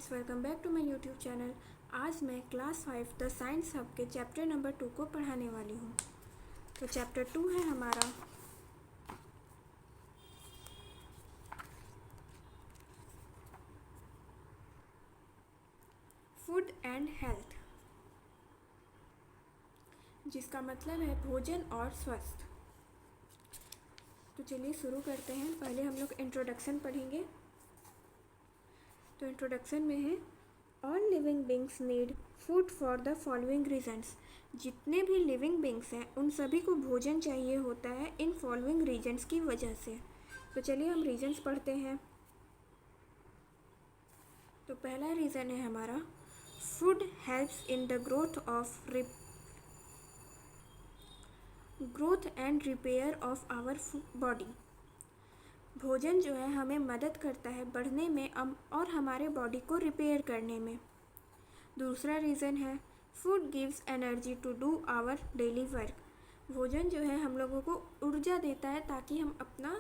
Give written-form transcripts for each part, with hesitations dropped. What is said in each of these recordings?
Friends, welcome back to my YouTube channel. आज मैं class 5 the science hub के chapter number 2 को पढ़ाने वाली हूँ। तो चैप्टर 2 है हमारा फूड एंड हेल्थ, जिसका मतलब है भोजन और स्वास्थ्य। तो चलिए शुरू करते हैं। पहले हम लोग इंट्रोडक्शन पढ़ेंगे। तो इंट्रोडक्शन में है all living beings need food for the following reasons. जितने भी लिविंग बींग्स हैं उन सभी को भोजन चाहिए होता है इन फॉलोइंग रीजन्स की वजह से। तो चलिए हम रीजन्स पढ़ते हैं। तो पहला रीज़न है हमारा food helps in the growth and repair of our body. भोजन जो है हमें मदद करता है बढ़ने में और हमारे बॉडी को रिपेयर करने में। दूसरा रीज़न है food gives energy to do our daily work. भोजन जो है हम लोगों को ऊर्जा देता है ताकि हम अपना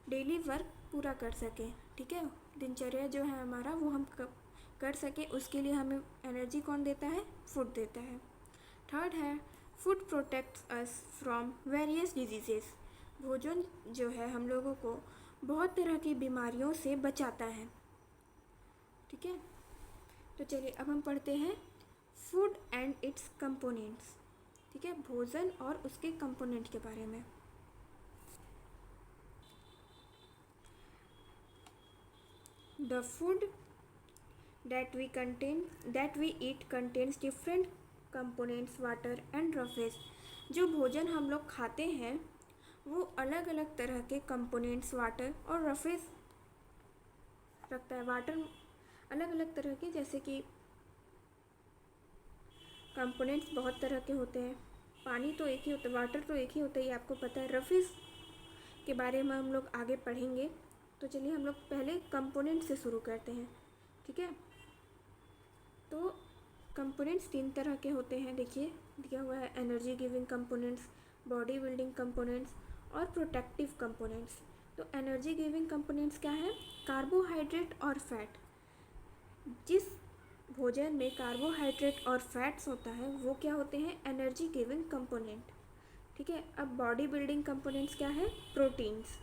डेली वर्क पूरा कर सकें। ठीक है, दिनचर्या जो है हमारा वो हम कर सकें, उसके लिए हमें एनर्जी कौन देता है? फूड देता है। थर्ड है food protects us from various diseases. भोजन जो है हम लोगों को बहुत तरह की बीमारियों से बचाता है। ठीक है, तो चलिए अब हम पढ़ते हैं फूड एंड इट्स कंपोनेंट्स। ठीक है, भोजन और उसके कंपोनेंट के बारे में। The food that we eat contains different components, water and roughes। जो भोजन हम लोग खाते हैं वो अलग अलग तरह के कंपोनेंट्स, वाटर और रफेज रखता है। वाटर अलग अलग तरह के, जैसे कि कंपोनेंट्स बहुत तरह के होते हैं। पानी तो एक ही होता है, वाटर तो एक ही होता है, ये आपको पता है। रफेज के बारे में हम लोग आगे पढ़ेंगे। तो चलिए हम लोग पहले कंपोनेंट से शुरू करते हैं। ठीक है, तो कंपोनेंट्स 3 तरह के होते हैं। देखिए दिया हुआ है energy giving components, body building components और प्रोटेक्टिव कंपोनेंट्स। तो एनर्जी गिविंग कंपोनेंट्स क्या है? कार्बोहाइड्रेट और फैट। जिस भोजन में कार्बोहाइड्रेट और फैट्स होता है वो क्या होते हैं? Energy giving component. ठीक है, अब बॉडी बिल्डिंग कंपोनेंट्स क्या है? प्रोटीन्स।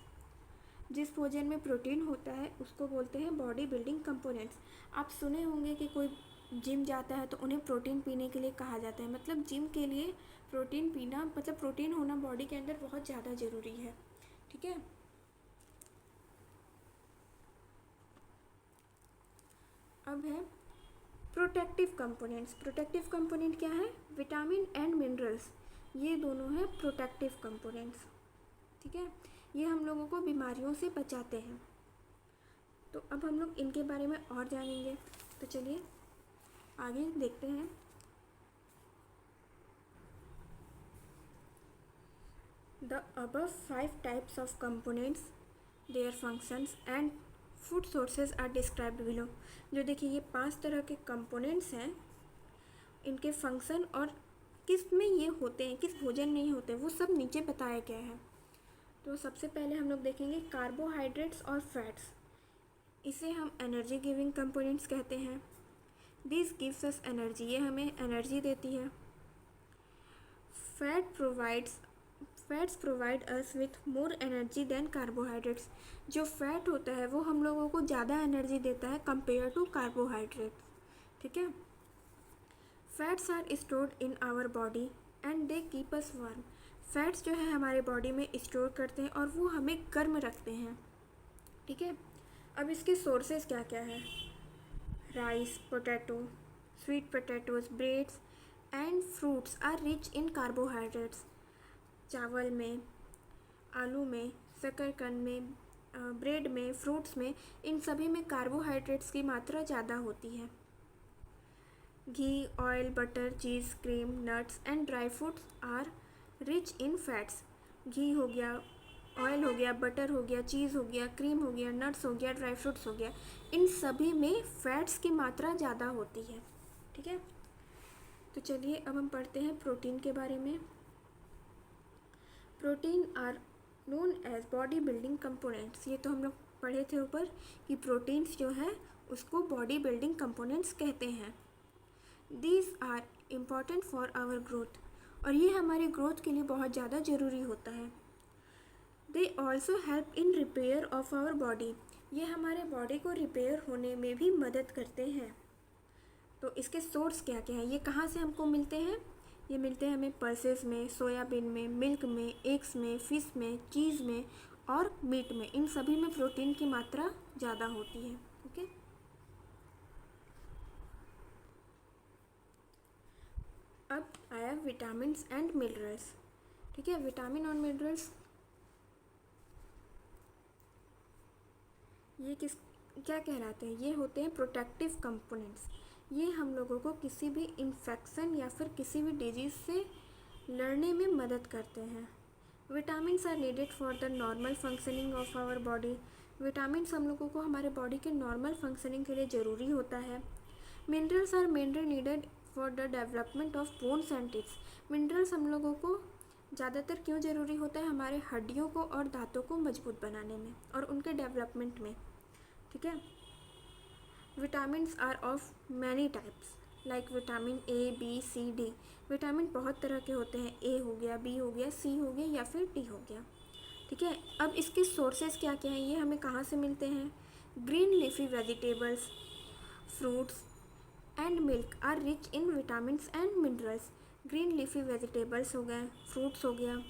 जिस भोजन में प्रोटीन होता है उसको बोलते हैं बॉडी बिल्डिंग कंपोनेंट्स। आप सुने होंगे कि कोई जिम जाता है तो उन्हें प्रोटीन पीने के लिए कहा जाता है। मतलब जिम के लिए प्रोटीन पीना, मतलब प्रोटीन होना बॉडी के अंदर बहुत ज़्यादा ज़रूरी है। ठीक है, अब है प्रोटेक्टिव कंपोनेंट्स। प्रोटेक्टिव कंपोनेंट क्या है? विटामिन एंड मिनरल्स, ये दोनों हैं प्रोटेक्टिव कंपोनेंट्स। ठीक है, ये हम लोगों को बीमारियों से बचाते हैं। तो अब हम लोग इनके बारे में और जानेंगे। तो चलिए आगे देखते हैं। The above 5 types of components, their functions and food sources are described below. जो देखिए ये 5 तरह के कंपोनेंट्स हैं, इनके फंक्शन और किस में ये होते हैं, किस भोजन में ये होते हैं, वो सब नीचे बताया गया है। तो सबसे पहले हम लोग देखेंगे कार्बोहाइड्रेट्स और फैट्स। इसे हम एनर्जी गिविंग कंपोनेंट्स कहते हैं। दिस गिव्स अस एनर्जी, ये हमें एनर्जी देती है। Fats provide us with more energy than carbohydrates. जो फैट होता है वो हम लोगों को ज़्यादा एनर्जी देता है कंपेयर टू कार्बोहाइड्रेट्स। ठीक है, fats are stored in our body and they keep us warm. Fats जो है हमारे बॉडी में स्टोर करते हैं और वो हमें गर्म रखते हैं। ठीक है, अब इसके सोर्सेज क्या क्या है? Rice, potato, sweet potatoes, breads and fruits are rich in carbohydrates. चावल में, आलू में, शकरकंद में, ब्रेड में, फ्रूट्स में, इन सभी में कार्बोहाइड्रेट्स की मात्रा ज़्यादा होती है। Ghee, oil, butter, cheese, cream, nuts and dry fruits are rich in fats. घी हो गया, ऑयल हो गया, बटर हो गया, चीज़ हो गया, क्रीम हो गया, नट्स हो गया, ड्राई फ्रूट्स हो गया, इन सभी में फैट्स की मात्रा ज़्यादा होती है। ठीक है, तो चलिए अब हम पढ़ते हैं प्रोटीन के बारे में। Protein are known as body building components. ये तो हम लोग पढ़े थे ऊपर कि प्रोटीन्स जो है उसको बॉडी बिल्डिंग कंपोनेंट्स कहते हैं। These are important for our growth, और ये हमारे ग्रोथ के लिए बहुत ज़्यादा ज़रूरी होता है। They also help in repair of our body, ये हमारे बॉडी को रिपेयर होने में भी मदद करते हैं। तो इसके सोर्स क्या क्या हैं, ये कहाँ से हमको मिलते हैं? ये मिलते हैं हमें पल्सेस में, सोयाबीन में, मिल्क में, एग्स में, फिश में, चीज़ में और मीट में। इन सभी में प्रोटीन की मात्रा ज़्यादा होती है। ओके, अब आया विटामिन्स एंड मिनरल्स। ठीक है, विटामिन और मिनरल्स ये क्या कहलाते हैं? ये होते हैं प्रोटेक्टिव कंपोनेंट्स। ये हम लोगों को किसी भी इन्फेक्शन या फिर किसी भी डिजीज़ से लड़ने में मदद करते हैं। Vitamins are needed for the normal functioning of our body. Vitamins हम लोगों को हमारे बॉडी के नॉर्मल फंक्शनिंग के लिए ज़रूरी होता है। Minerals are mainly needed for the development of bones and teeths. Minerals हम लोगों को ज़्यादातर क्यों ज़रूरी होता है? हमारे हड्डियों को और दांतों को मजबूत बनाने में और उनके डेवलपमेंट में। ठीक है, vitamins are of many types like vitamin A, B, C, D. Vitamin बहुत तरह के होते हैं, ए हो गया, बी हो गया, सी हो गया या फिर डी हो गया। ठीक है, अब इसके सोर्सेज क्या क्या हैं, ये हमें कहाँ से मिलते हैं? Green leafy vegetables, fruits and milk are rich in vitamins and minerals. Green leafy vegetables हो गए, फ्रूट्स हो गया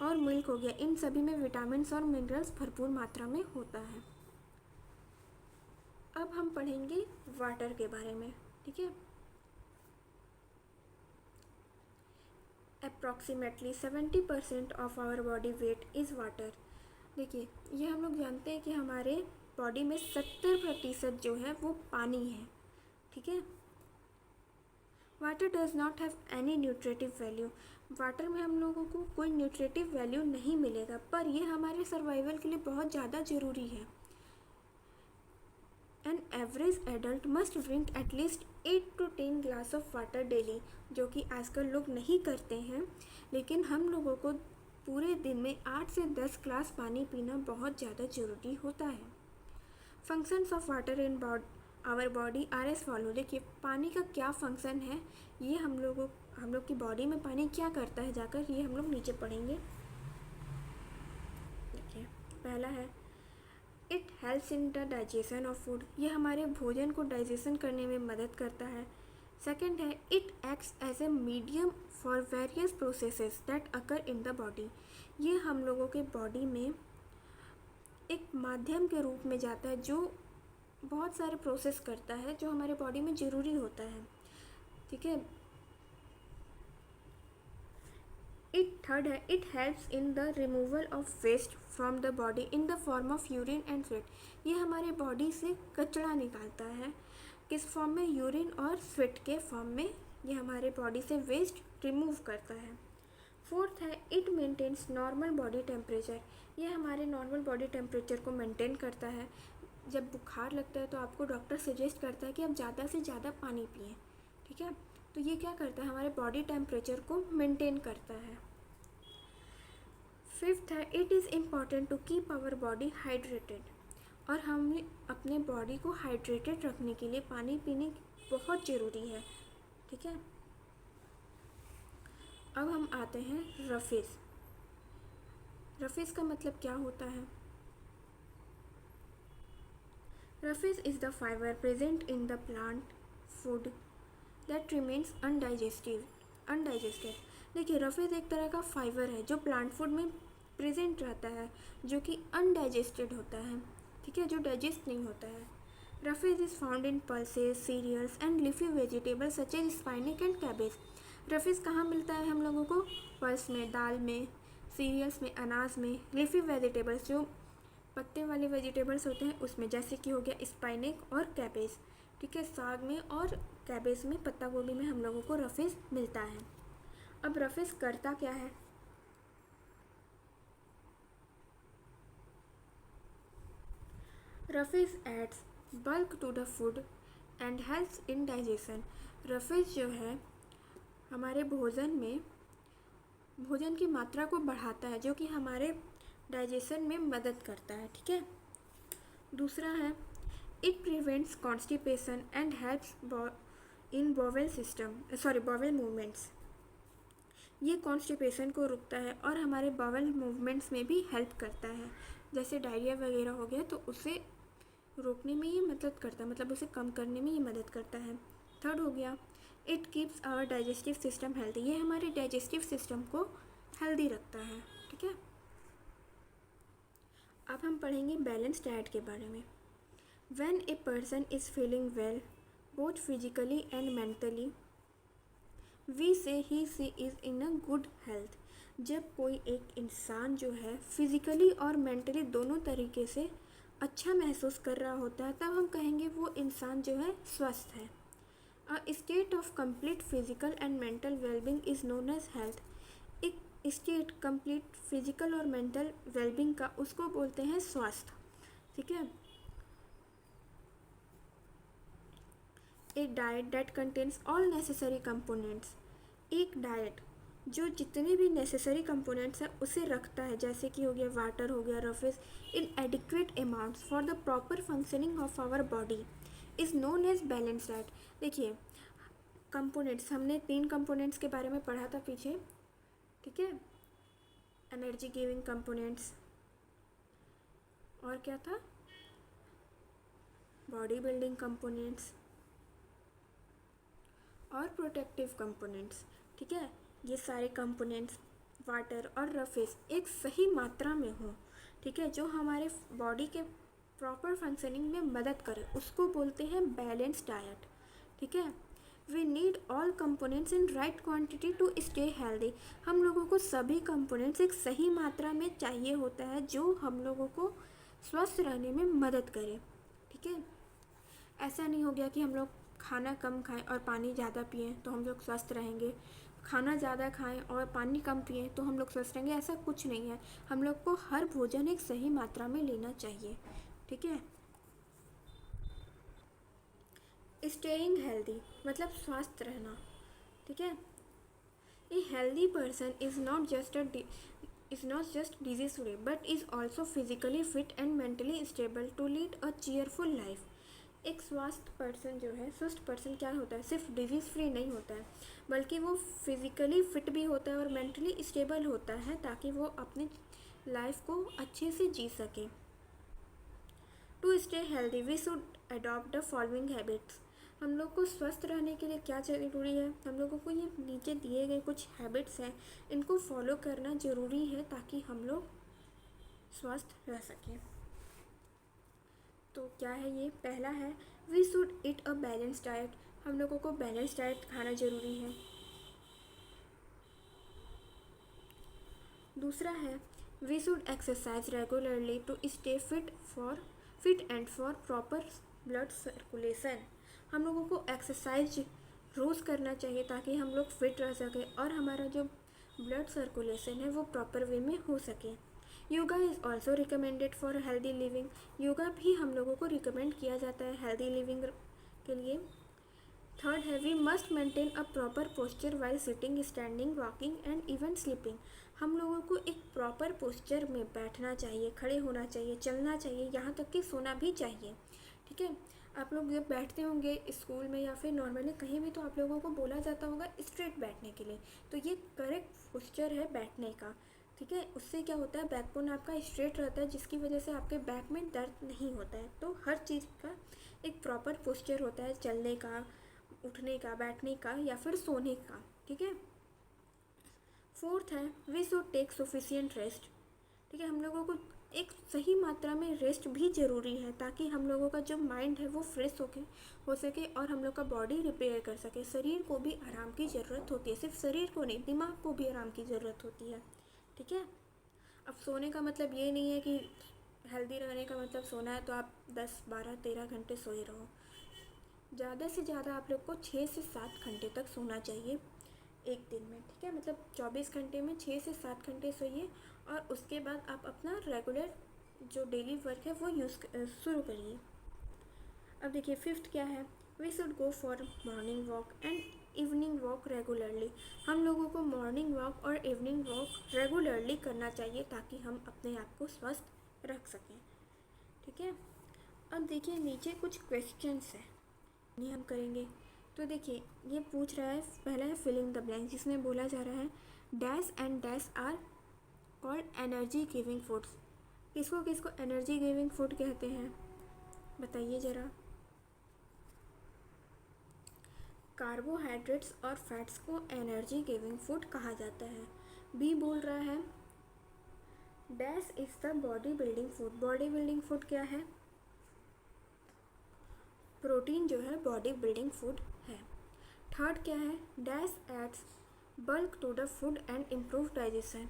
और मिल्क हो गया, इन सभी में विटामिन्स और मिनरल्स भरपूर मात्रा में होता है। अब हम पढ़ेंगे वाटर के बारे में। ठीक है, approximately 70% of our body weight is water. देखिए, ये हम लोग जानते हैं कि हमारे बॉडी में 70% जो है वो पानी है। ठीक है, water does not have any nutritive value. Water में हम लोगों को कोई न्यूट्रिटिव वैल्यू नहीं मिलेगा, पर ये हमारे सर्वाइवल के लिए बहुत ज़्यादा ज़रूरी है। An average adult must drink at least 8 to 10 glass of water daily, जो कि आजकल लोग नहीं करते हैं, लेकिन हम लोगों को पूरे दिन में 8 से 10 ग्लास पानी पीना बहुत ज़्यादा ज़रूरी होता है। Functions of water in our body are as follow. देखिए, पानी का क्या फंक्शन है, ये हम लोग की बॉडी में पानी क्या करता है जाकर, ये हम लोग नीचे पढ़ेंगे। देखिए, पहला है it helps in the digestion of food. ये हमारे भोजन को डाइजेशन करने में मदद करता है। सेकंड है it acts as a medium for various processes that occur in the body. ये हम लोगों के बॉडी में एक माध्यम के रूप में जाता है जो बहुत सारे प्रोसेस करता है जो हमारे बॉडी में ज़रूरी होता है। ठीक है, थर्ड है it helps in the removal of waste from the body in the form of urine and sweat. ये हमारे बॉडी से कचरा निकालता है, किस फॉर्म में? यूरिन और स्वेट के फॉर्म में ये हमारे बॉडी से वेस्ट रिमूव करता है। फोर्थ है it maintains normal body temperature. ये हमारे नॉर्मल बॉडी टेम्परेचर को मेंटेन करता है। जब बुखार लगता है तो आपको डॉक्टर सजेस्ट करता है कि आप ज़्यादा से ज़्यादा पानी पिएं। ठीक है, तो ये क्या करता है? हमारे बॉडी टेम्परेचर को मेंटेन करता है। फिफ्थ है it is important to keep our body hydrated. और हमें अपने बॉडी को हाइड्रेटेड रखने के लिए पानी पीने बहुत ज़रूरी है। ठीक है, अब हम आते हैं रफेज। रफेज का मतलब क्या होता है? Roughage is the fibre present in the plant food that remains undigested. देखिए, रफेज एक तरह का फाइबर है जो प्लांट फूड में प्रेजेंट रहता है, जो कि अनडाइजेस्टेड होता है। ठीक है, जो डाइजेस्ट नहीं होता है। Roughage is found in pulses, cereals and leafy vegetables such as spinach and cabbage. Roughage कहाँ मिलता है हम लोगों को? पल्स में, दाल में, सीरियल्स में, अनाज में, लीफी वेजिटेबल्स जो पत्ते वाले वेजिटेबल्स होते हैं उसमें, जैसे कि हो गया स्पाइनक और कैबेज। ठीक है, साग में और कैबेज में, पत्ता गोभी में हम लोगों को रफेज मिलता है। अब रफेज करता क्या है? Roughage adds bulk to the food and helps in digestion. Roughage जो है हमारे भोजन की मात्रा को बढ़ाता है, जो कि हमारे डाइजेशन में मदद करता है। ठीक है, दूसरा है it prevents constipation and helps in bowel movements. ये कॉन्स्टिपेशन को रुकता है और हमारे बॉवल मूवमेंट्स में भी हेल्प करता है। जैसे डायरिया वगैरह हो गया तो उसे रोकने में ये मदद करता है, मतलब उसे कम करने में ये मदद करता है। थर्ड हो गया, it keeps our digestive system healthy. ये हमारे डाइजेस्टिव सिस्टम को हेल्दी रखता है। ठीक है, अब हम पढ़ेंगे बैलेंस डाइट के बारे में। When a person is feeling well both physically and mentally we say he she is in a good health. जब कोई एक इंसान जो है फिजिकली और मेंटली दोनों तरीके से अच्छा महसूस कर रहा होता है तब हम कहेंगे वो इंसान जो है स्वस्थ है। A state of complete physical and mental wellbeing is known as health. एक स्टेट कंप्लीट फिजिकल और मेंटल वेलबींग का उसको बोलते हैं स्वास्थ्य। ठीक है, एक diet that contains all necessary components. एक डाइट जो जितने भी नेसेसरी कंपोनेंट्स हैं उसे रखता है, जैसे कि हो गया वाटर, हो गया roughage, in adequate amounts for the proper functioning of our body is known as balance diet. देखिए कंपोनेंट्स, हमने 3 कंपोनेंट्स के बारे में पढ़ा था पीछे। ठीक है, एनर्जी गिविंग कंपोनेंट्स, और क्या था, बॉडी बिल्डिंग कंपोनेंट्स और प्रोटेक्टिव कंपोनेंट्स। ठीक है, ये सारे कंपोनेंट्स वाटर और रफेज एक सही मात्रा में हो, ठीक है, जो हमारे बॉडी के प्रॉपर फंक्शनिंग में मदद करे, उसको बोलते हैं बैलेंस डाइट। ठीक है, we need all components in right quantity to stay healthy. हम लोगों को सभी कंपोनेंट्स एक सही मात्रा में चाहिए होता है जो हम लोगों को स्वस्थ रहने में मदद करे। ठीक है, ऐसा नहीं हो गया कि हम लोग खाना कम खाएं और पानी ज़्यादा पिएं तो हम लोग स्वस्थ रहेंगे, खाना ज़्यादा खाएं और पानी कम पिएं तो हम लोग स्वस्थ रहेंगे, ऐसा कुछ नहीं है। हम लोग को हर भोजन एक सही मात्रा में लेना चाहिए। ठीक है, स्टेइंग हेल्दी मतलब स्वस्थ रहना। ठीक है, a healthy person is not just disease free but is also physically fit and mentally stable to lead a cheerful life. एक स्वस्थ पर्सन जो है, स्वस्थ पर्सन क्या होता है, सिर्फ डिजीज़ फ्री नहीं होता है बल्कि वो फिज़िकली फिट भी होता है और मेंटली स्टेबल होता है ताकि वो अपनी लाइफ को अच्छे से जी सके। To stay healthy we should adopt the following habits. हम लोग को स्वस्थ रहने के लिए क्या ज़रूरी है, हम लोगों को ये नीचे दिए गए कुछ हैबिट्स हैं, इनको फॉलो करना ज़रूरी है ताकि हम लोग स्वस्थ रह सकें। तो क्या है ये, पहला है we should eat a balance diet. हम लोगों को बैलेंस डाइट खाना ज़रूरी है। दूसरा है we should exercise regularly to stay fit and for proper blood circulation. हम लोगों को एक्सरसाइज रोज़ करना चाहिए ताकि हम लोग फिट रह सकें और हमारा जो ब्लड सर्कुलेशन है वो प्रॉपर वे में हो सके। Yoga is also recommended for healthy living. Yoga भी हम लोगों को रिकमेंड किया जाता है हेल्दी लिविंग के लिए। थर्ड है we must maintain a proper posture while sitting, standing, walking and even sleeping. हम लोगों को एक प्रॉपर पोस्चर में बैठना चाहिए, खड़े होना चाहिए, चलना चाहिए, यहाँ तक कि सोना भी चाहिए। ठीक है, आप लोग जब बैठते होंगे स्कूल में या फिर नॉर्मली कहीं भी तो आप लोगों को बोला जाता होगा स्ट्रेट बैठने के लिए, तो ये करेक्ट पोस्चर है बैठने का। ठीक है, उससे क्या होता है, बैकबोन आपका स्ट्रेट रहता है जिसकी वजह से आपके बैक में दर्द नहीं होता है। तो हर चीज़ का एक प्रॉपर पोस्चर होता है, चलने का, उठने का, बैठने का या फिर सोने का। ठीक है, फोर्थ है we should take sufficient rest. ठीक है, हम लोगों को एक सही मात्रा में रेस्ट भी ज़रूरी है ताकि हम लोगों का जो माइंड है वो फ्रेश हो सके और हम लोग का बॉडी रिपेयर कर सके। शरीर को भी आराम की ज़रूरत होती है, सिर्फ शरीर को नहीं, दिमाग को भी आराम की ज़रूरत होती है। ठीक है, अब सोने का मतलब ये नहीं है कि हेल्दी रहने का मतलब सोना है तो आप 10, 12, 13 घंटे सोए रहो। ज़्यादा से ज़्यादा आप लोग को 6 से 7 घंटे तक सोना चाहिए एक दिन में। ठीक है, मतलब 24 घंटे में 6 से 7 घंटे सोइए और उसके बाद आप अपना रेगुलर जो डेली वर्क है वो शुरू करिए। अब देखिए फिफ्थ क्या है, we should go for morning walk and evening walk regularly. हम लोगों को मॉर्निंग वॉक और इवनिंग वॉक रेगुलरली करना चाहिए ताकि हम अपने आप को स्वस्थ रख सकें। ठीक है, अब देखिए नीचे कुछ क्वेश्चंस है, ये हम करेंगे। तो देखिए ये पूछ रहा है, पहला है फिलिंग द ब्लैंक, जिसमें बोला जा रहा है dash and dash are called energy giving foods. किसको किसको एनर्जी गिविंग फूड कहते हैं, बताइए ज़रा। कार्बोहाइड्रेट्स और फैट्स को एनर्जी गिविंग फूड कहा जाता है। बी बोल रहा है dash is the body building food. Body building food क्या है, प्रोटीन जो है बॉडी बिल्डिंग फूड है। थर्ड क्या है, dash adds bulk to the food and improve digestion.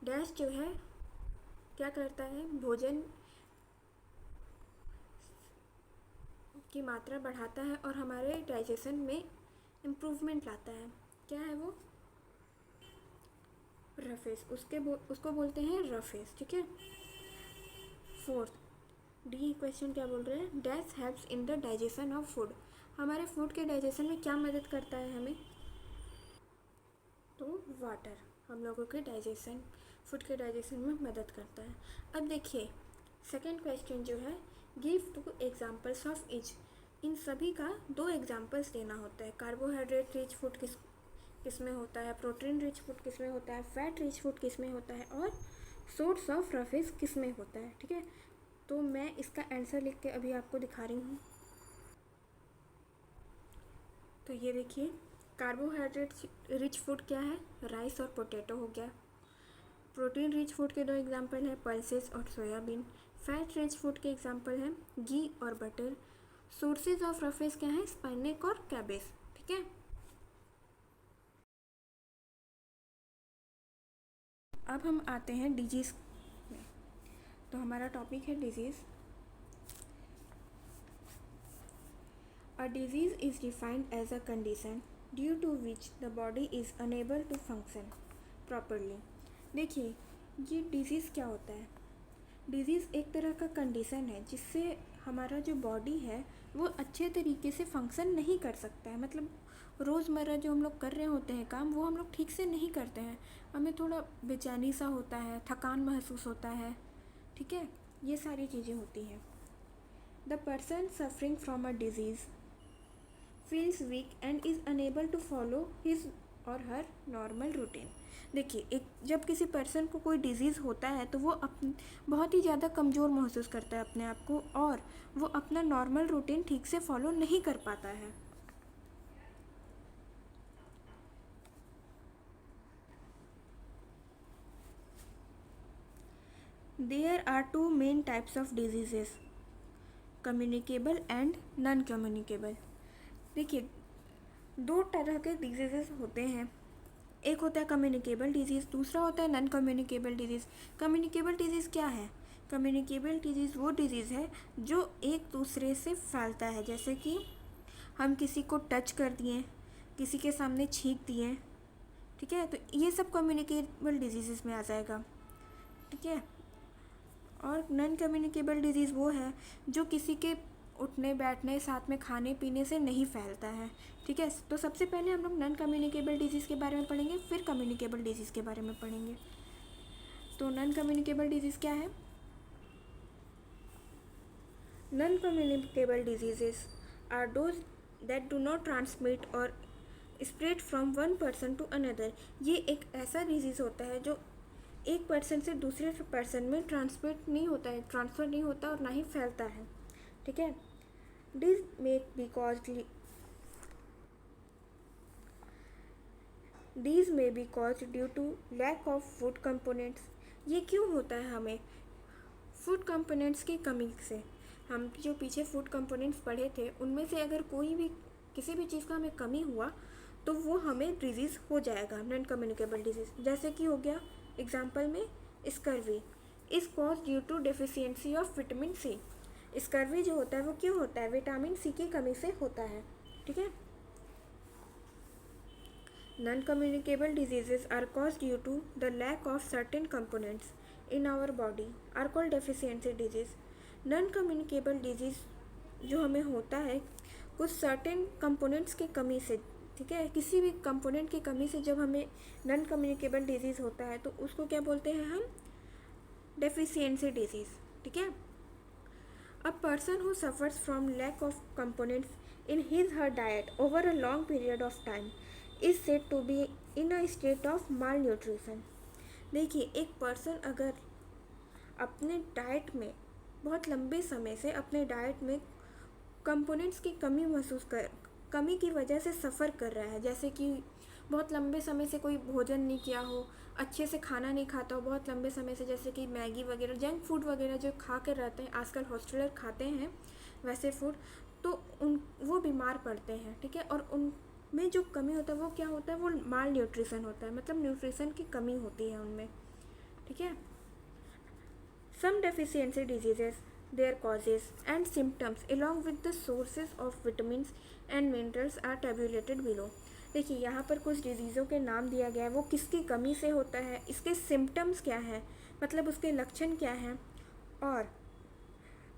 Dash जो है क्या करता है, भोजन की मात्रा बढ़ाता है और हमारे डाइजेशन में इम्प्रूवमेंट लाता है। क्या है वो, रफेज, उसको बोलते हैं रफेज, ठीक है। फोर्थ डी क्वेश्चन क्या बोल रहे हैं, dash helps in the digestion of food. हमारे फूड के डाइजेशन में क्या मदद करता है हमें, तो वाटर हम लोगों के डाइजेशन, फूड के डाइजेशन में मदद करता है। अब देखिए सेकंड क्वेश्चन जो है, गिव 2 एग्जांपल्स ऑफ ईच। इन सभी का 2 एग्जांपल्स देना होता है। कार्बोहाइड्रेट रिच फूड किस में होता है, प्रोटीन रिच फूड किस में होता है, फैट रिच फूड किस में होता है, और सोर्स ऑफ रफेज किस में होता है, ठीक है। तो मैं इसका आंसर लिख के अभी आपको दिखा रही हूँ। तो ये देखिए कार्बोहाइड्रेट रिच फूड क्या है, राइस और पोटैटो हो गया। प्रोटीन रिच फूड के 2 एग्जांपल हैं, पल्सेस और सोयाबीन। फैट रिच फूड के एग्जांपल हैं घी और बटर। सोर्सेज ऑफ रफेज क्या है, स्पाइनेक और कैबेज, ठीक है। अब हम आते हैं डिजीज़ में। तो हमारा टॉपिक है disease. A disease is defined as a condition due to which the body is unable to function properly। देखिए ये डिजीज़ क्या होता है, डिजीज़ एक तरह का कंडीशन है जिससे हमारा जो बॉडी है वो अच्छे तरीके से फंक्शन नहीं कर सकता है। मतलब रोज़मर्रा जो हम लोग कर रहे होते हैं काम, वो हम लोग ठीक से नहीं करते हैं, हमें थोड़ा बेचैनी सा होता है, थकान महसूस होता है, ठीक है, ये सारी चीज़ें होती हैं। The person suffering from a disease feels weak and is unable to follow his or her normal routine। देखिए एक जब किसी पर्सन को कोई डिजीज़ होता है तो वो बहुत ही ज़्यादा कमज़ोर महसूस करता है अपने आप को, और वो अपना नॉर्मल रूटीन ठीक से फॉलो नहीं कर पाता है। There are 2 main types of diseases, communicable and non communicable. देखिए 2 तरह के डिजीज़ेस होते हैं, एक होता है कम्युनिकेबल डिजीज़, दूसरा होता है non communicable disease. Communicable disease क्या है, कम्युनिकेबल डिजीज़ वो डिजीज़ है जो एक दूसरे से फैलता है, जैसे कि हम किसी को टच कर दिए, किसी के सामने छींक दिए, ठीक है, तो ये सब कम्युनिकेबल डिजीज़ में आ जाएगा, ठीक है। और नॉन कम्युनिकेबल डिजीज़ वो है जो किसी के उठने बैठने साथ में खाने पीने से नहीं फैलता है, ठीक है। तो सबसे पहले हम लोग नॉन कम्युनिकेबल डिजीज़ के बारे में पढ़ेंगे, फिर कम्युनिकेबल डिजीज़ के बारे में पढ़ेंगे। तो नॉन कम्युनिकेबल डिजीज़ क्या है, non communicable diseases are those that do not transmit or spread from one person to another. ये एक ऐसा डिजीज़ होता है जो एक पर्सन से दूसरे पर्सन में ट्रांसमिट नहीं होता है, ट्रांसफ़र नहीं होता और ना ही फैलता है, ठीक है। This may be caused due to lack of food components। ये क्यों होता है हमें, फूड कंपोनेंट्स की कमी से। हम जो पीछे फूड कंपोनेंट्स पढ़े थे उनमें से अगर कोई भी किसी भी चीज़ का हमें कमी हुआ तो वो हमें डिजीज़ हो जाएगा, नॉन कम्युनिकेबल डिजीज़। जैसे कि हो गया एग्जांपल में scurvy is cause due to deficiency of vitamin C. Scurvy जो होता है वो क्यों होता है, विटामिन सी की कमी से होता है, ठीक है। Non communicable diseases are cause due to the lack of certain components in our body are called deficiency disease. Non communicable disease जो हमें होता है कुछ सर्टेन कंपोनेंट्स की कमी से, ठीक है, किसी भी कंपोनेंट की कमी से जब हमें नॉन कम्युनिकेबल डिजीज़ होता है तो उसको क्या बोलते हैं हम, डेफिशिएंसी डिजीज़, ठीक है। A person who suffers from lack of components in his/her diet over a long period of time is said to be in a state of malnutrition. देखिए, एक पर्सन अगर अपने डाइट में बहुत लंबे समय से अपने डाइट में कंपोनेंट्स की कमी की वजह से सफ़र कर रहा है, जैसे कि बहुत लंबे समय से कोई भोजन नहीं किया हो, अच्छे से खाना नहीं खाता हो बहुत लंबे समय से, जैसे कि मैगी वगैरह जंक फूड वगैरह जो खा कर रहते हैं, आजकल हॉस्टलर खाते हैं वैसे फूड, तो वो बीमार पड़ते हैं, ठीक है। और उनमें जो कमी होता है वो क्या होता है, वो माल न्यूट्रिशन होता है, मतलब न्यूट्रिशन की कमी होती है उनमें, ठीक है। Some deficiency diseases, their causes and symptoms along with the sources of vitamins and minerals are tabulated below. देखिए, यहाँ पर कुछ डिजीज़ों के नाम दिया गया है, वो किसकी कमी से होता है, इसके सिम्टम्स क्या हैं, मतलब उसके लक्षण क्या हैं, और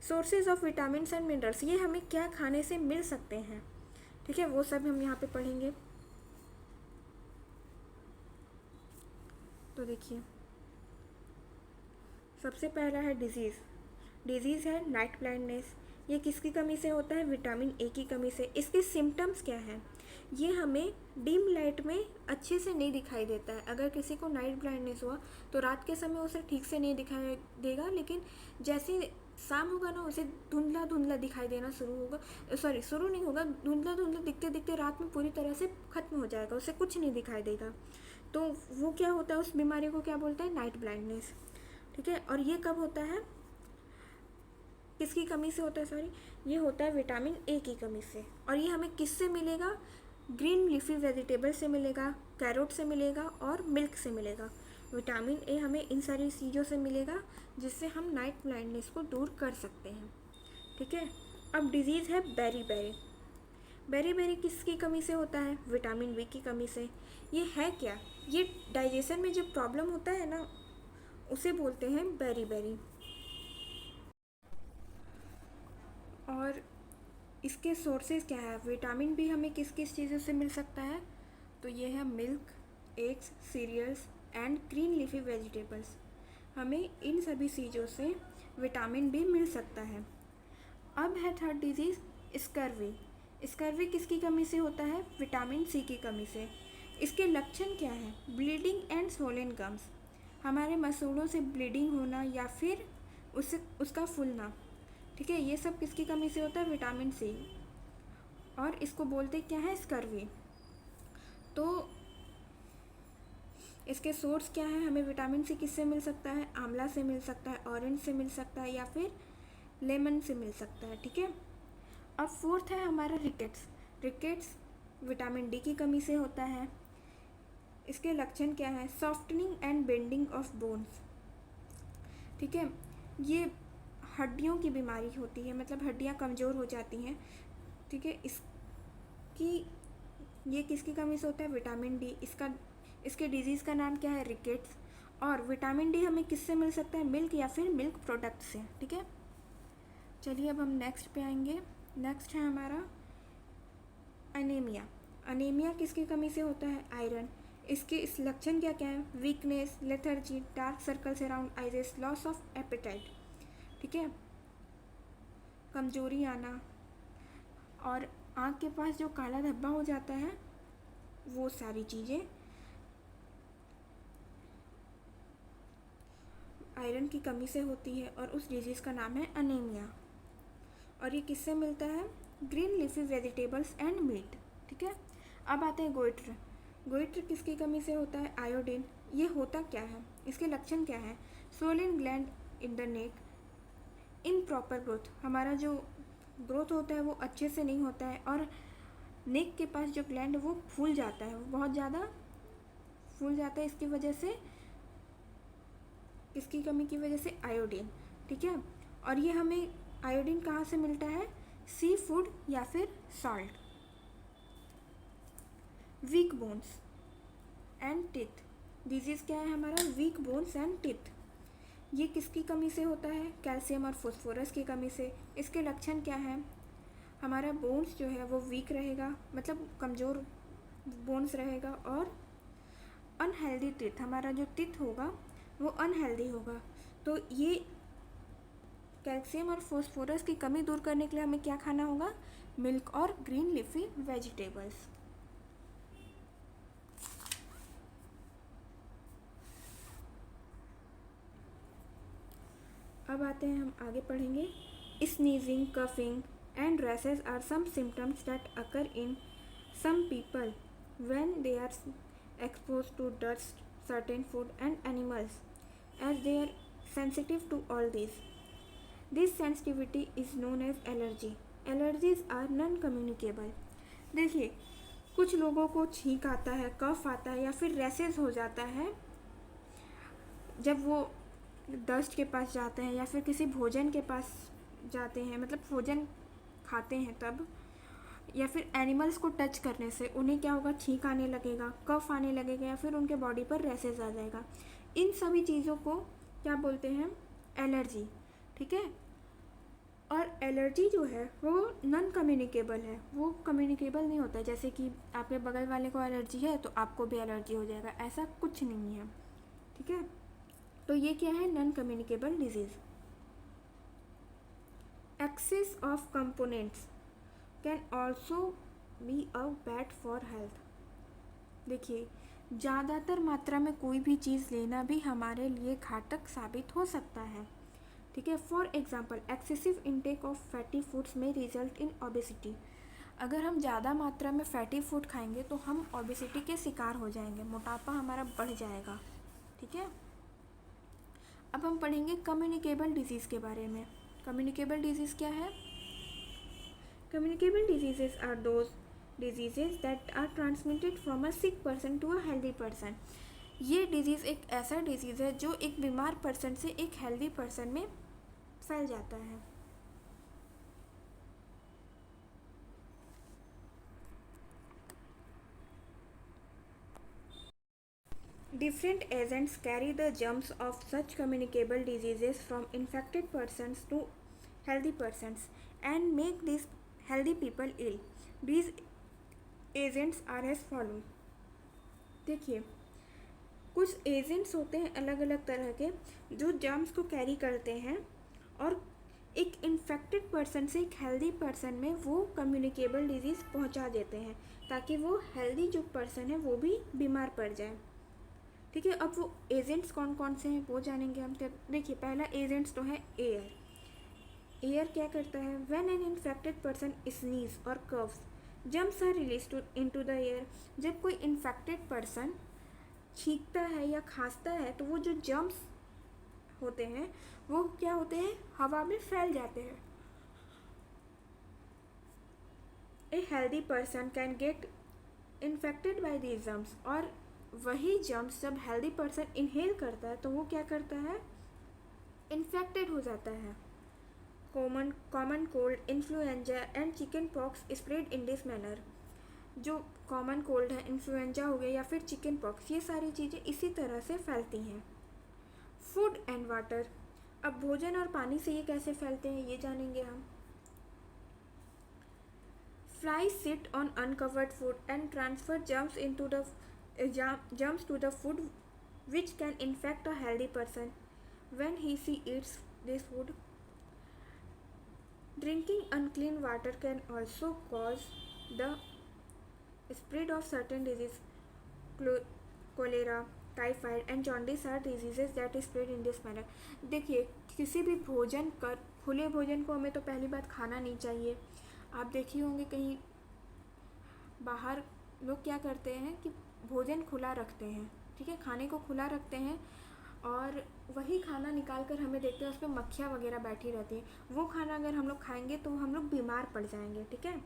sources of vitamins and minerals, ये हमें क्या खाने से मिल सकते हैं, ठीक है, वो सब हम यहाँ पे पढ़ेंगे। तो देखिए, सबसे पहला है डिजीज़ है नाइट ब्लाइंडनेस। ये किसकी कमी से होता है, विटामिन ए की कमी से। इसके सिम्टम्स क्या हैं, ये हमें डिम लाइट में अच्छे से नहीं दिखाई देता है। अगर किसी को नाइट ब्लाइंडनेस हुआ तो रात के समय उसे ठीक से नहीं दिखाई देगा, लेकिन जैसे शाम होगा ना उसे धुंधला धुंधला दिखाई देना शुरू होगा, शुरू नहीं होगा, धुंधला धुंधला दिखते दिखते रात में पूरी तरह से ख़त्म हो जाएगा, उसे कुछ नहीं दिखाई देगा। तो वो क्या होता है, उस बीमारी को क्या बोलते हैं, नाइट ब्लाइंडनेस, ठीक है। और ये कब होता है, किसकी कमी से होता है, ये होता है विटामिन ए की कमी से। और ये हमें किससे मिलेगा, ग्रीन लीफी वेजिटेबल से मिलेगा, कैरोट से मिलेगा और मिल्क से मिलेगा। विटामिन ए हमें इन सारी चीज़ों से मिलेगा जिससे हम नाइट ब्लाइंडनेस को दूर कर सकते हैं, ठीक है। अब डिजीज़ है बेरी किसकी कमी से होता है, विटामिन बी की कमी से। ये है क्या, ये डाइजेशन में जब प्रॉब्लम होता है ना उसे बोलते हैं बेरी। और इसके सोर्सेज क्या है, विटामिन बी हमें किस किस चीज़ों से मिल सकता है, तो ये है milk, eggs, cereals and green leafy vegetables. हमें इन सभी चीज़ों से विटामिन बी मिल सकता है। अब है थर्ड डिजीज़ स्कर्वी किसकी कमी से होता है, विटामिन सी की कमी से। इसके लक्षण क्या है, ब्लीडिंग एंड स्वोलन गम्स, हमारे मसूड़ों से ब्लीडिंग होना या फिर उसका फूलना, ठीक है। ये सब किसकी कमी से होता है, विटामिन सी, और इसको बोलते क्या है, स्कर्वी। तो इसके सोर्स क्या है, हमें विटामिन सी किससे मिल सकता है, आंवला से मिल सकता है, ऑरेंज से मिल सकता है या फिर लेमन से मिल सकता है, ठीक है। अब फोर्थ है हमारा रिकेट्स विटामिन डी की कमी से होता है। इसके लक्षण क्या है, softening and bending of bones, ठीक है। ये हड्डियों की बीमारी होती है, मतलब हड्डियाँ कमज़ोर हो जाती हैं, ठीक है। ये किसकी कमी से होता है, विटामिन डी। इसके डिजीज़ का नाम क्या है, रिकेट्स। और विटामिन डी हमें किससे मिल सकता है, मिल्क या फिर मिल्क प्रोडक्ट से, ठीक है। चलिए अब हम नेक्स्ट पे आएंगे। नेक्स्ट है हमारा अनीमिया किसकी कमी से होता है, आयरन। इसके इस लक्षण क्या क्या है, weakness, lethargy, dark circles around eyes, loss of appetite, ठीक है, कमजोरी आना, और आँख के पास जो काला धब्बा हो जाता है, वो सारी चीज़ें आयरन की कमी से होती है, और उस डिजीज़ का नाम है अनीमिया। और ये किससे मिलता है, green leafy vegetables and meat, ठीक है। अब आते हैं गोइटर किसकी कमी से होता है, आयोडीन। ये होता क्या है, इसके लक्षण क्या है, swollen gland in the neck, improper growth, हमारा जो ग्रोथ होता है वो अच्छे से नहीं होता है, और नेक के पास जो ग्लैंड वो फूल जाता है, वो बहुत ज़्यादा फूल जाता है, इसकी वजह से, इसकी कमी की वजह से आयोडीन, ठीक है। और ये हमें आयोडीन कहाँ से मिलता है, सी फूड या फिर salt. Weak bones and teeth, disease क्या है हमारा, वीक बोन्स एंड टीथ। ये किसकी कमी से होता है, कैल्शियम और फास्फोरस की कमी से। इसके लक्षण क्या है, हमारा बोन्स जो है वो वीक रहेगा, मतलब कमज़ोर बोन्स रहेगा, और अनहेल्दी टीथ, हमारा जो टीथ होगा वो अनहेल्दी होगा। तो ये कैल्शियम और फॉस्फोरस की कमी दूर करने के लिए हमें क्या खाना होगा? मिल्क और ग्रीन लीफी वेजिटेबल्स। अब आते हैं, हम आगे पढ़ेंगे। Sneezing, coughing and rashes are some symptoms that occur in some people when they are exposed to dust, certain food and animals, as they are sensitive to all these. This sensitivity is known as allergy. Allergies are non-communicable. देखिए, कुछ लोगों को छींक आता है, कफ आता है या फिर रैसेस हो जाता है जब वो डस्ट के पास जाते हैं या फिर किसी भोजन के पास जाते हैं, मतलब भोजन खाते हैं तब, या फिर एनिमल्स को टच करने से उन्हें क्या होगा? छींक आने लगेगा, कफ आने लगेगा या फिर उनके बॉडी पर रैसेस आ जाएगा। इन सभी चीज़ों को क्या बोलते हैं? एलर्जी। ठीक है। और एलर्जी जो है वो नॉन कम्युनिकेबल है, वो कम्युनिकेबल नहीं होता है। जैसे कि आपके बगल वाले को एलर्जी है तो आपको भी एलर्जी हो जाएगा, ऐसा कुछ नहीं है। ठीक है। तो ये क्या है? Non communicable disease. Excess of components can also be a bad for health. देखिए, ज़्यादातर मात्रा में कोई भी चीज़ लेना भी हमारे लिए घातक साबित हो सकता है। ठीक है। For example, excessive intake of fatty foods में रिजल्ट इन ओबेसिटी। अगर हम ज़्यादा मात्रा में फैटी फूड खाएंगे तो हम ओबेसिटी के शिकार हो जाएंगे, मोटापा हमारा बढ़ जाएगा। ठीक है। अब हम पढ़ेंगे कम्युनिकेबल डिजीज़ के बारे में। कम्युनिकेबल डिजीज़ क्या है? Communicable diseases are those diseases that are transmitted from a sick person to a healthy person. ये डिजीज़ एक ऐसा डिजीज़ है जो एक बीमार पर्सन से एक हेल्दी पर्सन में फैल जाता है। Different agents carry the germs of such communicable diseases from infected persons to healthy persons and make these healthy people ill. These agents are as follows. देखिए, कुछ एजेंट्स होते हैं अलग अलग तरह के जो जर्म्स को कैरी करते हैं और एक इन्फेक्टेड पर्सन से एक हेल्दी पर्सन में वो कम्युनिकेबल डिजीज़ पहुंचा देते हैं ताकि वो हेल्दी जो पर्सन है वो भी बीमार पड़ जाए। ठीक है। अब वो एजेंट्स कौन कौन से हैं वो जानेंगे हम। देखिए, पहला एजेंट्स तो है एयर। एयर क्या करता है? When an infected person sneeze और coughs, germs are release into the air. जब कोई इन्फेक्टेड पर्सन छींकता है या खांसता है तो वो जो जर्म्स होते हैं वो क्या होते हैं? हवा में फैल जाते हैं। ए healthy person can get infected by these germs. और वही जर्म्स जब हेल्दी पर्सन इनहेल करता है तो वो क्या करता है? इन्फेक्टेड हो जाता है। Common cold, influenza and chicken pox spread in this manner. जो कॉमन कोल्ड है, इन्फ्लुएंजा हो गया या फिर चिकन पॉक्स, ये सारी चीज़ें इसी तरह से फैलती हैं। Food and water. अब भोजन और पानी से ये कैसे फैलते हैं ये जानेंगे हम। Flies sit on uncovered food and transfer germs into the germs to the food which can infect a healthy person when he eats this food. Drinking unclean water can also cause the spread of certain diseases. Cholera, typhoid and jaundice are diseases that spread in this manner. देखिए, किसी भी भोजन कर खुले भोजन को हमें तो पहली बात खाना नहीं चाहिए। आप देखिए होंगे कहीं बाहर लोग क्या करते हैं कि भोजन खुला रखते हैं। ठीक है। खाने को खुला रखते हैं और वही खाना निकाल कर हमें देखते हैं उस पर मक्खियाँ वगैरह बैठी रहती हैं। वो खाना अगर हम लोग खाएंगे तो हम लोग बीमार पड़ जाएंगे। ठीक है।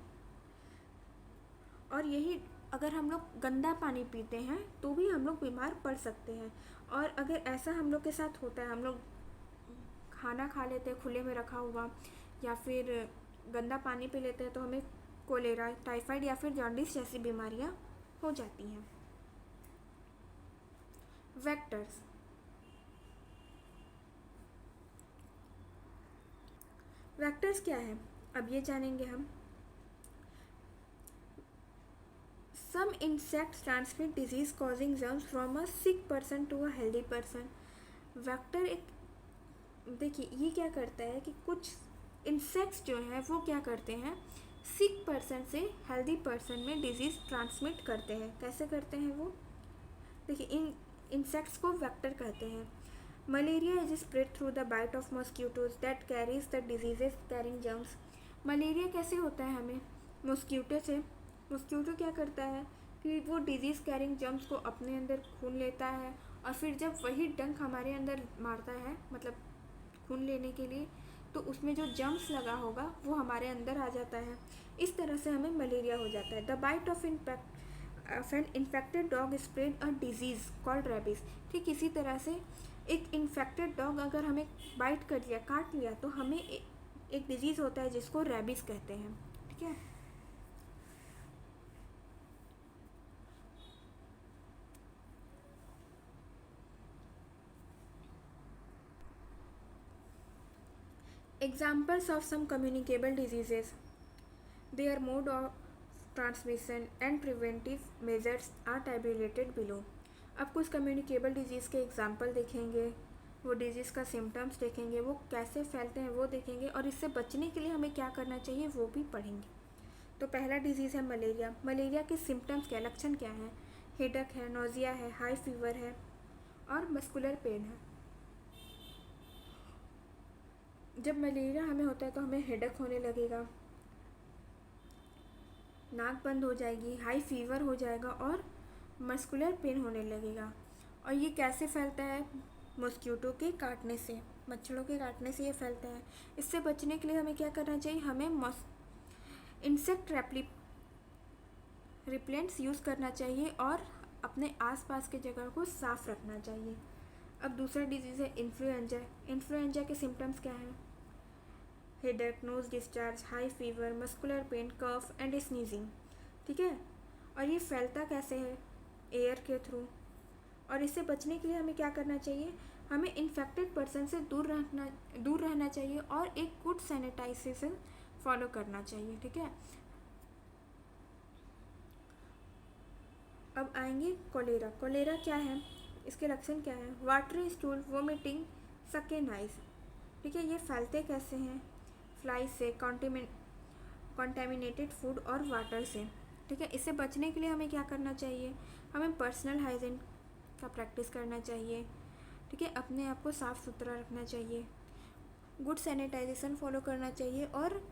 और यही अगर हम लोग गंदा पानी पीते हैं तो भी हम लोग बीमार पड़ सकते हैं। और अगर ऐसा हम लोग के साथ होता है, हम लोग खाना खा लेते हैं खुले में रखा हुआ या फिर गंदा पानी पी लेते हैं तो हमें कोलेरा, टाइफाइड या फिर जॉन्डिस जैसी बीमारियां हो जाती हैं। वेक्टर्स। वेक्टर्स क्या है अब ये जानेंगे हम। Some insects transmit disease causing germs from a sick person to a healthy person. Vector एक देखिए ये क्या करता है कि कुछ इंसेक्ट्स जो हैं वो क्या करते हैं, सिक पर्सन से हेल्दी पर्सन में डिजीज़ ट्रांसमिट करते हैं। कैसे करते हैं वो, देखिए इन इंसेक्ट्स को वेक्टर कहते हैं। Malaria is spread through the bite of mosquitoes that carries the diseases carrying germs. Malaria कैसे होता है हमें, मॉस्किटो से। मॉस्किटो क्या करता है कि वो डिजीज़ कैरिंग जर्म्स को अपने अंदर खून लेता है, और फिर जब वही डंक हमारे अंदर मारता है, मतलब खून लेने के लिए, तो उसमें जो जर्म्स लगा होगा वो हमारे अंदर आ जाता है। इस तरह से हमें मलेरिया हो जाता है। The bite of an infected dog spread a disease called rabies. ठीक इसी तरह से एक इन्फेक्टेड डॉग अगर हमें बाइट कर लिया, काट लिया, तो हमें एक डिजीज़ होता है जिसको रेबीज कहते हैं। ठीक है। Examples of some communicable diseases. Their mode of transmission and preventive measures are tabulated below. अब कुछ कम्युनिकेबल डिजीज़ के एग्जाम्पल देखेंगे, वो डिजीज़ का सिम्टम्स देखेंगे, वो कैसे फैलते हैं वो देखेंगे, और इससे बचने के लिए हमें क्या करना चाहिए वो भी पढ़ेंगे। तो पहला डिजीज़ है मलेरिया। मलेरिया के सिम्टम्स क्या, लक्षण क्या है, हेडक है, नोजिया है, हाई फीवर है और मस्कुलर पेन है। जब मलेरिया हमें होता है तो हमें हेडक होने लगेगा, नाक बंद हो जाएगी, हाई फीवर हो जाएगा और मस्कुलर पेन होने लगेगा। और ये कैसे फैलता है, मॉस्किटो के काटने से, मच्छरों के काटने से ये फैलता है। इससे बचने के लिए हमें क्या करना चाहिए, हमें इंसेक्ट रिपेलेंट्स यूज़ करना चाहिए और अपने आसपास के जगह को साफ रखना चाहिए। अब दूसरा डिजीज़ है इन्फ्लुएंजा। इन्फ्लुएंजा के सिम्टम्स क्या हैं, headache, nose discharge, high fever, muscular pain, cough and sneezing. ठीक है। और ये फैलता कैसे है, एयर के थ्रू। और इससे बचने के लिए हमें क्या करना चाहिए, हमें इन्फेक्टेड पर्सन से दूर रहना चाहिए और एक गुड सैनिटाइजेशन फॉलो करना चाहिए। ठीक है। अब आएंगे कोलेरा। कोलेरा क्या है, इसके लक्षण क्या है, वाटरी स्टूल, वोमिटिंग, सकेन आइज। ठीक है। ये फैलते कैसे हैं, फ्लाई से, कॉन्टेमिनेटेड फूड और वाटर से। ठीक है। इससे बचने के लिए हमें क्या करना चाहिए, हमें पर्सनल हाइजीन का प्रैक्टिस करना चाहिए। ठीक है। अपने आप को साफ़ सुथरा रखना चाहिए, गुड सैनिटाइजेशन फॉलो करना चाहिए और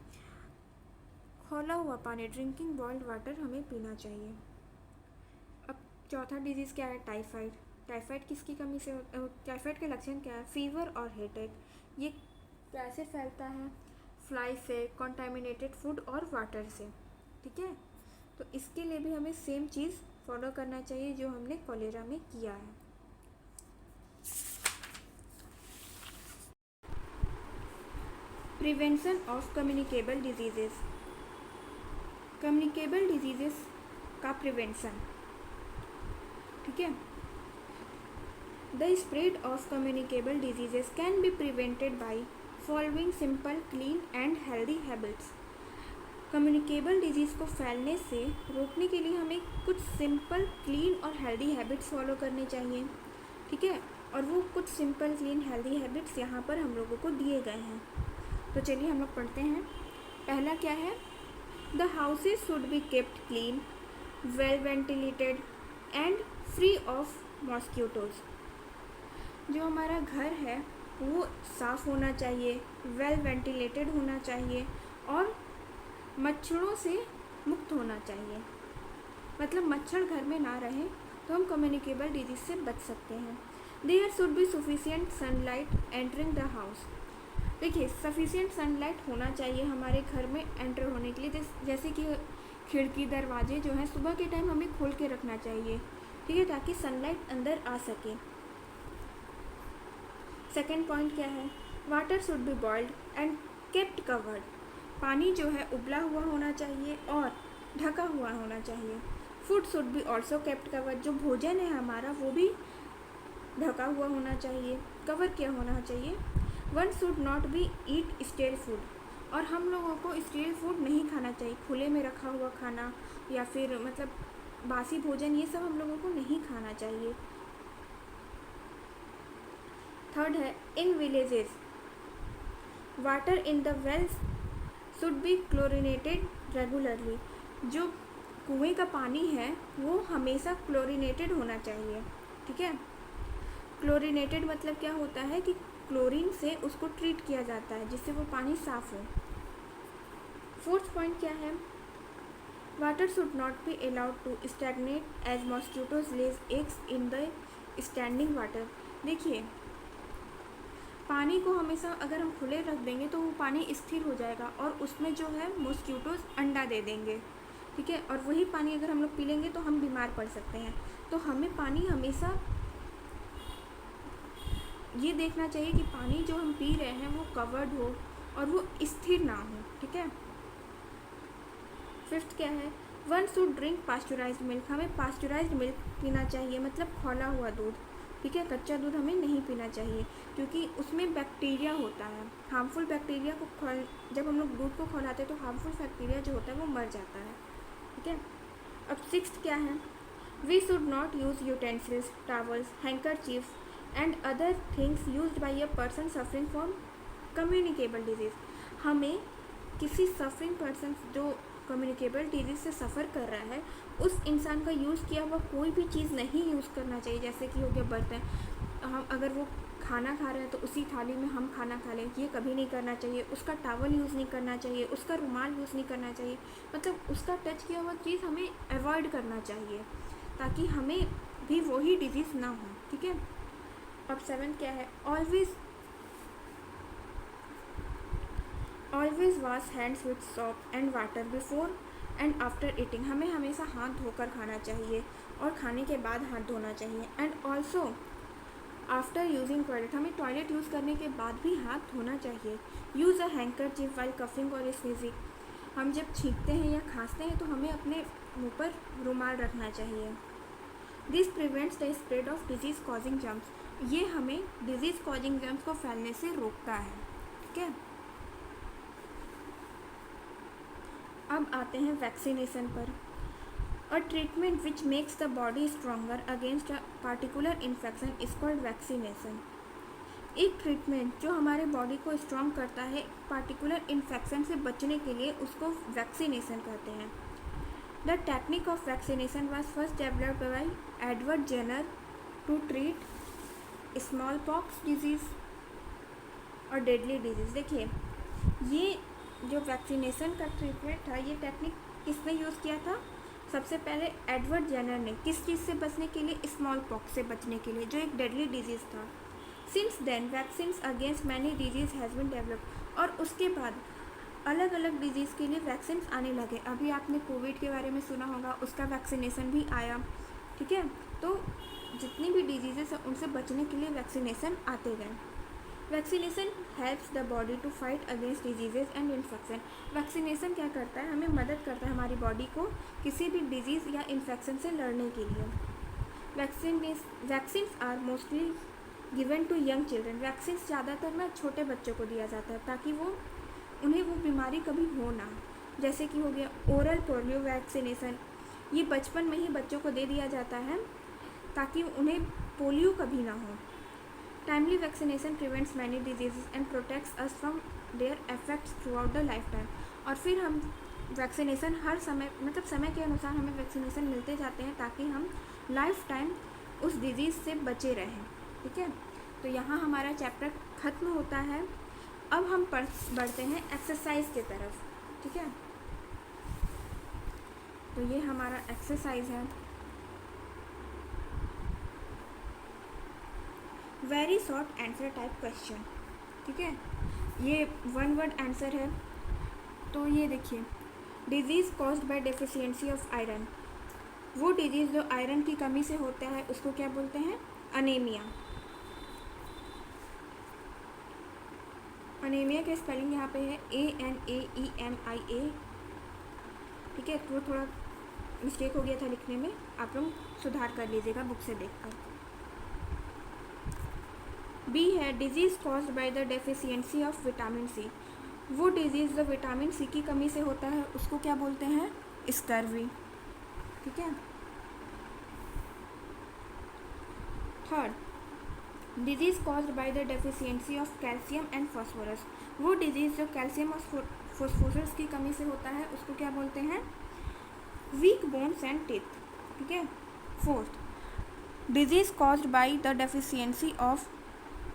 खौला हुआ पानी, ड्रिंकिंग बॉइल्ड वाटर हमें पीना चाहिए। अब चौथा डिजीज़ क्या है, टाइफाइड। टाइफाइड किसकी कमी से, टाइफाइड के लक्षण क्या है, फीवर और हेडेक। ये कैसे फैलता है, फ्लाई से, कॉन्टेमिनेटेड फूड और वाटर से। ठीक है। तो इसके लिए भी हमें सेम चीज़ फॉलो करना चाहिए जो हमने कोलेरा में किया है। Prevention of communicable diseases. Communicable diseases का प्रिवेंशन। ठीक है। The spread of communicable diseases can be prevented by following simple, clean and healthy habits. Communicable disease को फैलने से रोकने के लिए हमें कुछ सिंपल, क्लीन और हेल्दी हैबिट्स फॉलो करने चाहिए। ठीक है। और वो कुछ सिंपल, क्लीन, हेल्दी हैबिट्स यहाँ पर हम लोगों को दिए गए हैं। तो चलिए हम लोग पढ़ते हैं। पहला क्या है, the houses should be kept clean, well ventilated and free of mosquitoes. जो हमारा घर है वो साफ़ होना चाहिए, वेल वेंटिलेटेड होना चाहिए और मच्छरों से मुक्त होना चाहिए। मतलब मच्छर घर में ना रहे तो हम कम्युनिकेबल डिजीज से बच सकते हैं। There should be sufficient sunlight entering the house. देखिए सफिशिएंट सनलाइट होना चाहिए हमारे घर में एंटर होने के लिए, जैसे कि खिड़की, दरवाजे जो हैं सुबह के टाइम हमें खोल के रखना चाहिए। ठीक है, ताकि सनलाइट अंदर आ सके। सेकेंड पॉइंट क्या है, water should be boiled and kept covered. पानी जो है उबला हुआ होना चाहिए और ढका हुआ होना चाहिए। Food should be also kept covered. जो भोजन है हमारा वो भी ढका हुआ होना चाहिए, कवर किया होना चाहिए। One should not B eat stele food. और हम लोगों को स्टेल फूड नहीं खाना चाहिए, खुले में रखा हुआ खाना या फिर मतलब बासी भोजन, ये सब हम लोगों को नहीं खाना चाहिए। थर्ड है, in villages water in the wells should be chlorinated regularly. जो कुएं का पानी है वो हमेशा क्लोरिनेटेड होना चाहिए, ठीक है। क्लोरिनेटेड मतलब क्या होता है कि क्लोरीन से उसको ट्रीट किया जाता है जिससे वो पानी साफ हो। फोर्थ पॉइंट क्या है, water should not be allowed to stagnate as mosquitoes lays eggs in the standing water. देखिए, पानी को हमेशा अगर हम खुले रख देंगे तो वो पानी स्थिर हो जाएगा और उसमें जो है मॉस्किटोज अंडा दे देंगे, ठीक है। और वही पानी अगर हम लोग पी लेंगे तो हम बीमार पड़ सकते हैं। तो हमें पानी हमेशा ये देखना चाहिए कि पानी जो हम पी रहे हैं वो कवर्ड हो और वो स्थिर ना हो, ठीक है। फिफ्थ क्या है, one should drink pasteurised milk. हमें पास्चुराइज्ड मिल्क पीना चाहिए, मतलब खौला हुआ दूध, ठीक है। कच्चा दूध हमें नहीं पीना चाहिए क्योंकि उसमें बैक्टीरिया होता है, हार्मफुल बैक्टीरिया को जब हम लोग दूध को खौलाते हैं तो हार्मफुल बैक्टीरिया जो होता है वो मर जाता है, ठीक है। अब सिक्स्थ क्या है, we should not use utensils, towels, handkerchiefs and other things used by a person suffering from communicable disease. हमें किसी सफरिंग पर्सन जो कम्युनिकेबल डिजीज़ से सफ़र कर रहा है उस इंसान का यूज़ किया हुआ कोई भी चीज़ नहीं यूज़ करना चाहिए। जैसे कि हो गया बर्तन, हम अगर वो खाना खा रहे हैं तो उसी थाली में हम खाना खा लें, ये कभी नहीं करना चाहिए। उसका टॉवल यूज़ नहीं करना चाहिए, उसका रुमाल यूज़ नहीं करना चाहिए, मतलब उसका टच किया हुआ चीज़ हमें अवॉइड करना चाहिए ताकि हमें भी वही डिजीज़ ना हो, ठीक है। अब सेवन्थ क्या है, always wash hands with soap and water before and after eating. हमें हमेशा हाथ धोकर खाना चाहिए और खाने के बाद हाथ धोना चाहिए। And also after using toilet, हमें टॉयलेट यूज़ करने के बाद भी हाथ धोना चाहिए। यूज़ अ हैंकरचीफ वाइल कफिंग और स्नीजिंग। हम जब छींकते हैं या खांसते हैं तो हमें अपने मुंह पर रुमाल रखना चाहिए। This prevents the spread of disease causing germs. ये हमें डिजीज़ कॉजिंग जर्म्स को फैलने से रोकता है, ठीक है। अब आते हैं वैक्सीनेशन पर। A treatment which makes the body stronger against a particular infection is called vaccination. एक ट्रीटमेंट जो हमारे बॉडी को स्ट्रॉन्ग करता है पार्टिकुलर इन्फेक्शन से बचने के लिए, उसको वैक्सीनेशन कहते हैं। The technique of vaccination was first developed by Edward Jenner to treat small pox disease और डेडली डिजीज़। देखिए, ये जो वैक्सीनेशन का ट्रीटमेंट था, ये टेक्निक किसने यूज़ किया था? सबसे पहले एडवर्ड जेनर ने। किस चीज़ से बचने के लिए? स्मॉल पॉक्स से बचने के लिए, जो एक डेडली डिजीज़ था। Since then vaccines against many disease has been developed. और उसके बाद अलग अलग डिजीज़ के लिए वैक्सीन आने लगे। अभी आपने कोविड के बारे में सुना होगा, उसका वैक्सीनेशन भी आया, ठीक है। तो जितनी भी डिजीज़ेस हैं उनसे बचने के लिए वैक्सीनेशन आते गए। Vaccination helps the body to fight against diseases and infection. Vaccination क्या करता है? हमें मदद करता है हमारी बॉडी को किसी भी डिजीज़ या इन्फेक्शन से लड़ने के लिए। Vaccines are mostly given to young children. Vaccine ज़्यादातर ना छोटे बच्चों को दिया जाता है ताकि उन्हें वो बीमारी कभी हो ना। जैसे कि हो गया ओरल पोलियो वैक्सीनेशन, ये बचपन में ही बच्चों को दे दिया जाता है ताकि उन्हें पोलियो कभी ना हो। Timely vaccination prevents many diseases and protects us from there effects through out the life time. और फिर हम वैक्सीनेशन हर समय, मतलब समय के अनुसार हमें वैक्सीनेशन मिलते जाते हैं ताकि हम लाइफ टाइम उस डिजीज़ से बचे रहें, ठीक है। तो यहाँ हमारा चैप्टर ख़त्म होता है। अब हम बढ़ते हैं एक्सरसाइज की तरफ, ठीक है। तो ये हमारा एक्सरसाइज है। Very short answer type question, ठीक है। ये वन वर्ड आंसर है। तो ये देखिए, disease caused by deficiency of iron. वो डिजीज़ जो आयरन की कमी से होता है उसको क्या बोलते हैं? अनीमिया। अनीमिया का स्पेलिंग यहाँ पे है ANAEMIA, ठीक है। तो थोड़ा मिस्टेक हो गया था लिखने में, आप लोग सुधार कर लीजिएगा बुक से देखकर। बी है disease caused by the deficiency of vitamin C. वो डिजीज़ जो विटामिन सी की कमी से होता है उसको क्या बोलते हैं? स्कर्वी, ठीक है। Third, disease caused by the deficiency of calcium and phosphorus, वो डिजीज़ जो कैल्शियम और फॉस्फोरस की कमी से होता है उसको क्या बोलते हैं? Weak bones and teeth. ठीक है। Fourth, disease caused by the deficiency of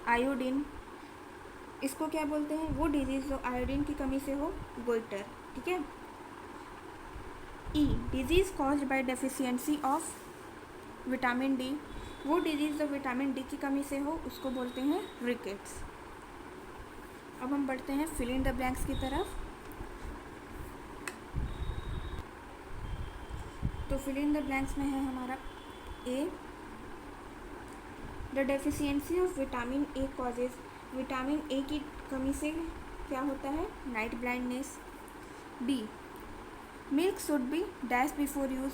iodine, इसको क्या बोलते हैं? वो डिजीज़ जो आयोडीन की कमी से हो, गोइटर। ठीक है। E, disease caused by deficiency of vitamin D, वो डिजीज़ जो विटामिन डी की कमी से हो उसको बोलते हैं रिकेट्स। अब हम बढ़ते हैं फिल इन द ब्लैंक्स की तरफ। तो फिल इन द ब्लैंक्स में है हमारा A, the deficiency of vitamin A causes, vitamin A की कमी से क्या होता है? Night blindness. B, milk should be dash before use,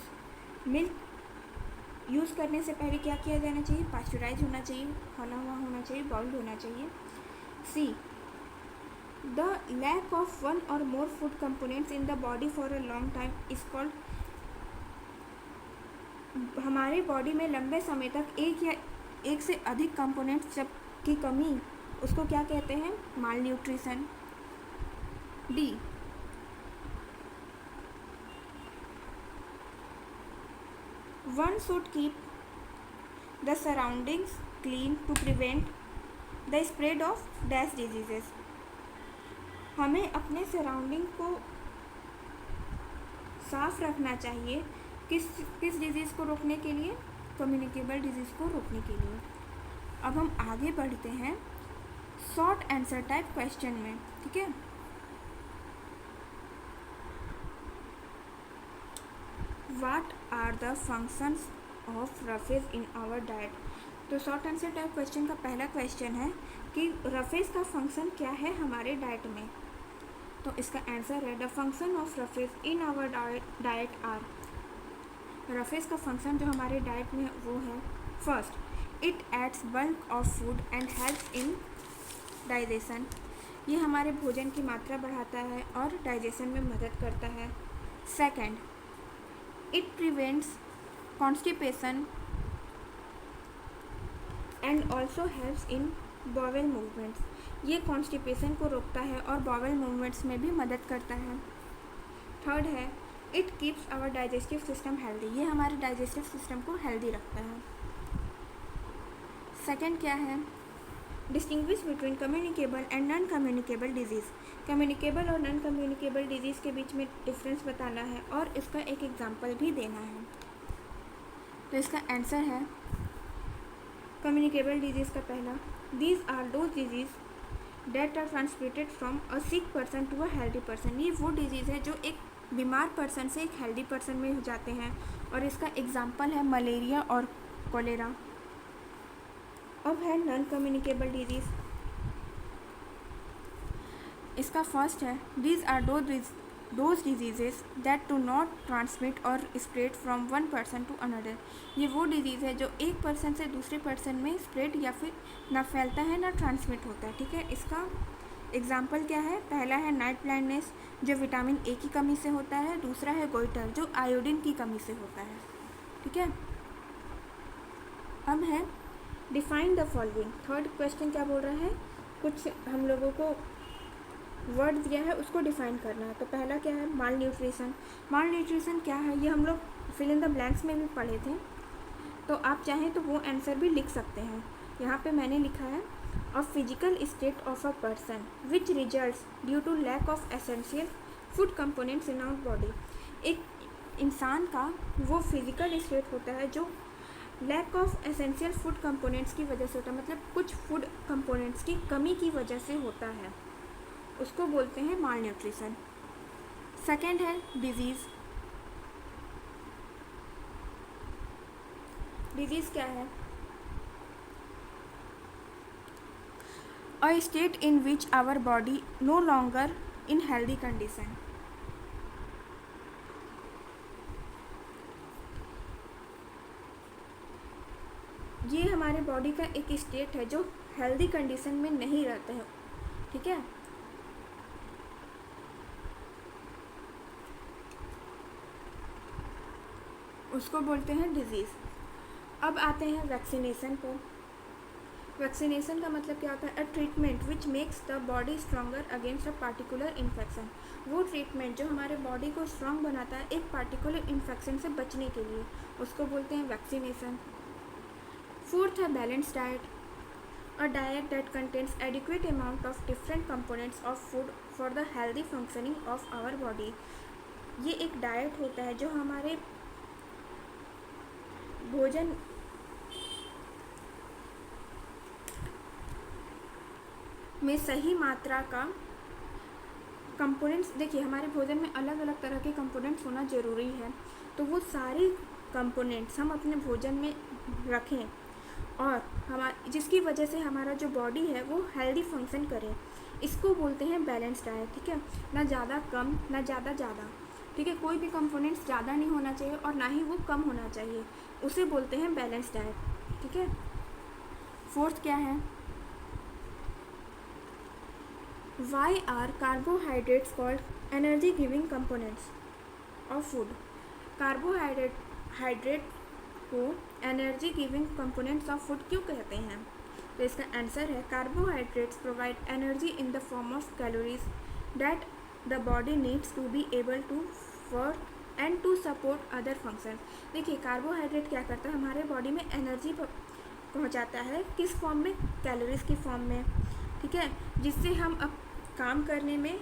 milk use करने से पहले क्या किया जाना चाहिए? पास्चराइज होना चाहिए, खोला हुआ होना चाहिए, बॉइल्ड होना चाहिए। सी, द लैक ऑफ वन और more food components in the body for a long time is called, हमारे बॉडी में लंबे समय तक एक या एक से अधिक कंपोनेंट्स जब की कमी, उसको क्या कहते हैं? Malnutrition. D, one should keep the surroundings clean to prevent the spread of dash diseases, हमें अपने सराउंडिंग को साफ रखना चाहिए, किस डिजीज़ को रोकने के लिए? कम्युनिकेबल डिजीज़ को रोकने के लिए। अब हम आगे बढ़ते हैं शॉर्ट आंसर टाइप क्वेश्चन में। ठीक है। What are the functions of roughage in our diet, तो शॉर्ट आंसर टाइप क्वेश्चन का पहला क्वेश्चन है कि रफेज का फंक्शन क्या है हमारे डाइट में। तो इसका आंसर है the function of roughage in our diet are, roughage का फंक्शन जो हमारे डाइट में वो है, first, it adds bulk of food and helps in digestion, ये हमारे भोजन की मात्रा बढ़ाता है और डाइजेशन में मदद करता है। Second, it prevents constipation and also helps in bowel movements, ये कॉन्स्टिपेशन को रोकता है और बॉवेल मूवमेंट्स में भी मदद करता है। थर्ड है, it keeps our digestive system healthy, ये हमारे डाइजेस्टिव सिस्टम को हेल्दी रखता है। सेकंड क्या है? Distinguish between communicable and non communicable disease, communicable और नॉन कम्युनिकेबल डिजीज़ के बीच में डिफरेंस बताना है और इसका एक एग्जाम्पल भी देना है। तो इसका आंसर है कम्युनिकेबल डिजीज़ का पहला, these are those disease that are transmitted from a sick person to a healthy person, ये वो डिजीज़ है जो एक बीमार पर्सन से एक हेल्दी पर्सन में हो जाते हैं और इसका एग्जाम्पल है मलेरिया और कोलेरा। अब है नॉन कम्युनिकेबल डिजीज़, इसका फर्स्ट है these are those diseases that do not transmit or spread from one person to another, ये वो डिजीज़ है जो एक पर्सन से दूसरे पर्सन में स्प्रेड या फिर ना फैलता है ना ट्रांसमिट होता है। ठीक है। इसका एग्जाम्पल क्या है? पहला है नाइट ब्लाइंडनेस जो विटामिन ए की कमी से होता है, दूसरा है गोइटर जो आयोडीन की कमी से होता है। ठीक है। अब है define the following, third question क्या बोल रहा है? कुछ हम लोगों को वर्ड दिया है उसको डिफाइन करना है। तो पहला क्या है? माल न्यूट्रिशन। माल न्यूट्रिशन क्या है ये हम लोग फिल इन द ब्लैंक्स में भी पढ़े थे, तो आप चाहें तो वो आंसर भी लिख सकते हैं। यहाँ पे मैंने लिखा है a physical state of a person which results due to lack of essential food components in our body, एक इंसान का वो फिजिकल स्टेट होता है जो lack of essential food components की वजह से होता है, मतलब कुछ फूड कंपोनेंट्स की कमी की वजह से होता है, उसको बोलते हैं माल न्यूट्रिशन। सेकेंड है डिजीज़। डिजीज़ क्या है? A state in which our body no longer in healthy condition, ये हमारे बॉडी का एक स्टेट है जो हेल्दी कंडीशन में नहीं रहता है। ठीक है। उसको बोलते हैं डिजीज़। अब आते हैं वैक्सीनेशन पर। वैक्सीनेशन का मतलब क्या होता है? A treatment which makes the body stronger against a particular infection. वो ट्रीटमेंट जो हमारे बॉडी को स्ट्रॉन्ग बनाता है एक पार्टिकुलर इन्फेक्शन से बचने के लिए, उसको बोलते हैं वैक्सीनेशन। फोर्थ है balance diet. A diet that contains adequate amount of different components of food for the healthy functioning of our body. ये एक डाइट होता है जो हमारे भोजन में सही मात्रा का कंपोनेंट्स, देखिए हमारे भोजन में अलग अलग तरह के कंपोनेंट्स होना ज़रूरी है, तो वो सारे कंपोनेंट्स हम अपने भोजन में रखें और जिसकी वजह से हमारा जो बॉडी है वो हेल्दी फंक्शन करे, इसको बोलते हैं बैलेंस डाइट। ठीक है, ना ज़्यादा कम ना ज़्यादा ज़्यादा। ठीक है, कोई भी कंपोनेंट्स ज़्यादा नहीं होना चाहिए और ना ही वो कम होना चाहिए, उसे बोलते हैं बैलेंस डाइट। ठीक है, फोर्थ क्या है? Why are carbohydrates called energy giving components of food? Carbohydrate को energy giving components of food क्यों कहते हैं? तो इसका आंसर है carbohydrates provide energy in the form of calories that the body needs to be able to work and to support other function. देखिए carbohydrate क्या करता है? हमारे बॉडी में एनर्जी पहुंचाता है, किस फॉर्म में? कैलोरीज की फॉर्म में। ठीक है, जिससे हम अब काम करने में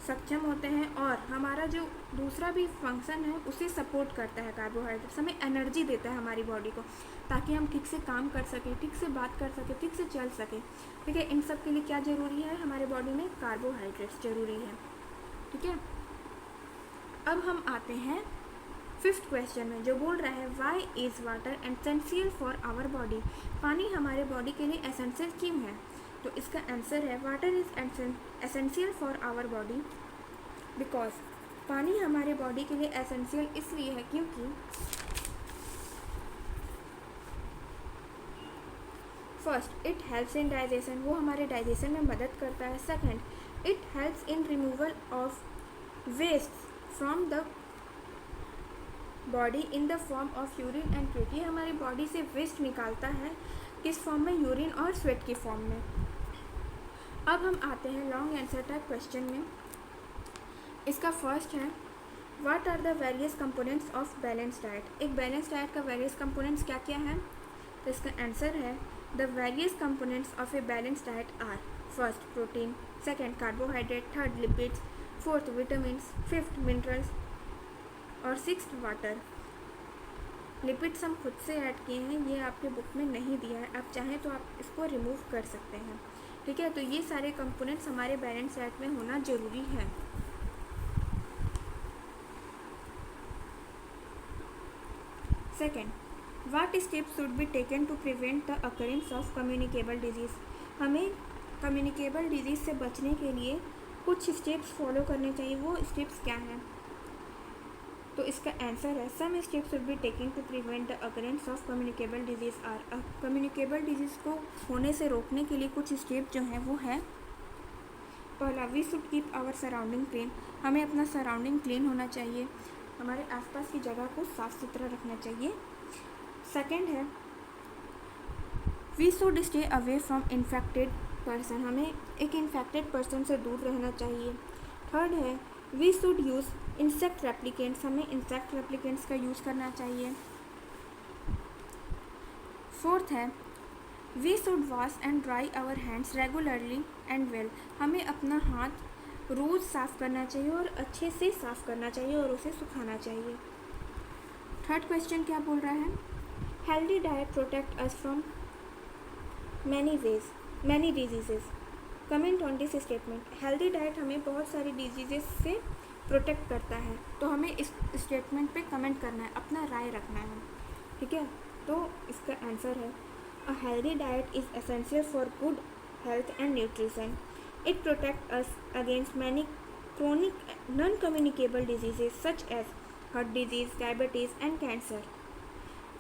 सक्षम होते हैं और हमारा जो दूसरा भी फंक्शन है उसे सपोर्ट करता है। कार्बोहाइड्रेट्स हमें एनर्जी देता है हमारी बॉडी को, ताकि हम ठीक से काम कर सकें, ठीक से बात कर सकें, ठीक से चल सकें। ठीक है, इन सब के लिए क्या ज़रूरी है? हमारे बॉडी में कार्बोहाइड्रेट्स ज़रूरी है। ठीक है, अब हम आते हैं फिफ्थ क्वेश्चन में, जो बोल रहा है why is water essential for our body. पानी हमारे बॉडी के लिए एसेंशियल क्यों है? तो इसका आंसर है water is essential for our body because पानी हमारे बॉडी के लिए एसेंशियल इसलिए है क्योंकि first it helps in digestion, वो हमारे डाइजेशन में मदद करता है। Second it helps in removal of waste from the body in the form of urine and sweat. ये हमारी बॉडी से वेस्ट निकालता है, किस फॉर्म में? यूरिन और स्वेट की फॉर्म में। अब हम आते हैं लॉन्ग आंसर टाइप क्वेश्चन में। इसका फर्स्ट है what are the various components of balance diet. एक बैलेंस डाइट का वेरियस कंपोनेंट्स क्या क्या है? तो इसका आंसर है the various components of a balance diet are first protein, second carbohydrate, third lipids, fourth vitamins, fifth minerals और sixth water. Lipids हम खुद से ऐड किए हैं, ये आपके बुक में नहीं दिया है, आप चाहें तो आप इसको रिमूव कर सकते हैं। ठीक है, तो ये सारे कंपोनेंट्स हमारे बैलेंस डाइट में होना ज़रूरी है। Second, what steps should be taken to prevent the occurrence of communicable disease. हमें कम्युनिकेबल डिजीज़ से बचने के लिए कुछ स्टेप्स फॉलो करने चाहिए, वो स्टेप्स क्या हैं? तो इसका आंसर है some steps should be taking to prevent the occurrence of communicable disease are. Communicable disease को होने से रोकने के लिए कुछ स्टेप जो हैं वो है, पहला we should keep our surrounding clean, हमें अपना सराउंडिंग क्लीन होना चाहिए, हमारे आसपास की जगह को साफ़ सुथरा रखना चाहिए। सेकेंड है we should stay away from infected person, हमें एक इन्फेक्टेड पर्सन से दूर रहना चाहिए। थर्ड है we should use insect repellents, हमें इंसेक्ट रेप्लिकेंट्स का यूज़ करना चाहिए। फोर्थ है we should wash and dry our hands regularly and well, हमें अपना हाथ रोज़ साफ़ करना चाहिए और अच्छे से साफ़ करना चाहिए और उसे सुखाना चाहिए। थर्ड क्वेश्चन क्या बोल रहा है? Healthy diet protect us from many diseases, comment on this statement. Healthy diet हमें बहुत सारी डिजीजेस से प्रोटेक्ट करता है, तो हमें इस स्टेटमेंट पे कमेंट करना है, अपना राय रखना है। ठीक है, तो इसका आंसर है a healthy diet is essential for good health and nutrition. It protect us against many chronic non-communicable diseases such as heart disease, diabetes and cancer.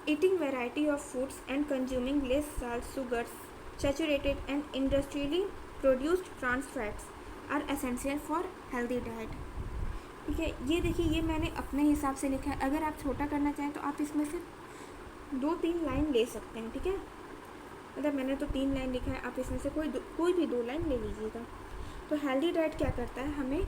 Eating variety of foods and consuming less salt, sugars, saturated and industrially produced trans fats are essential for healthy diet. ठीक है, ये देखिए ये मैंने अपने हिसाब से लिखा है, अगर आप छोटा करना चाहें तो आप इसमें से 2-3 लाइन ले सकते हैं। ठीक है, मतलब मैंने तो 3 लाइन लिखा है, आप इसमें से कोई भी 2 लाइन ले लीजिएगा। तो हेल्दी डाइट क्या करता है, हमें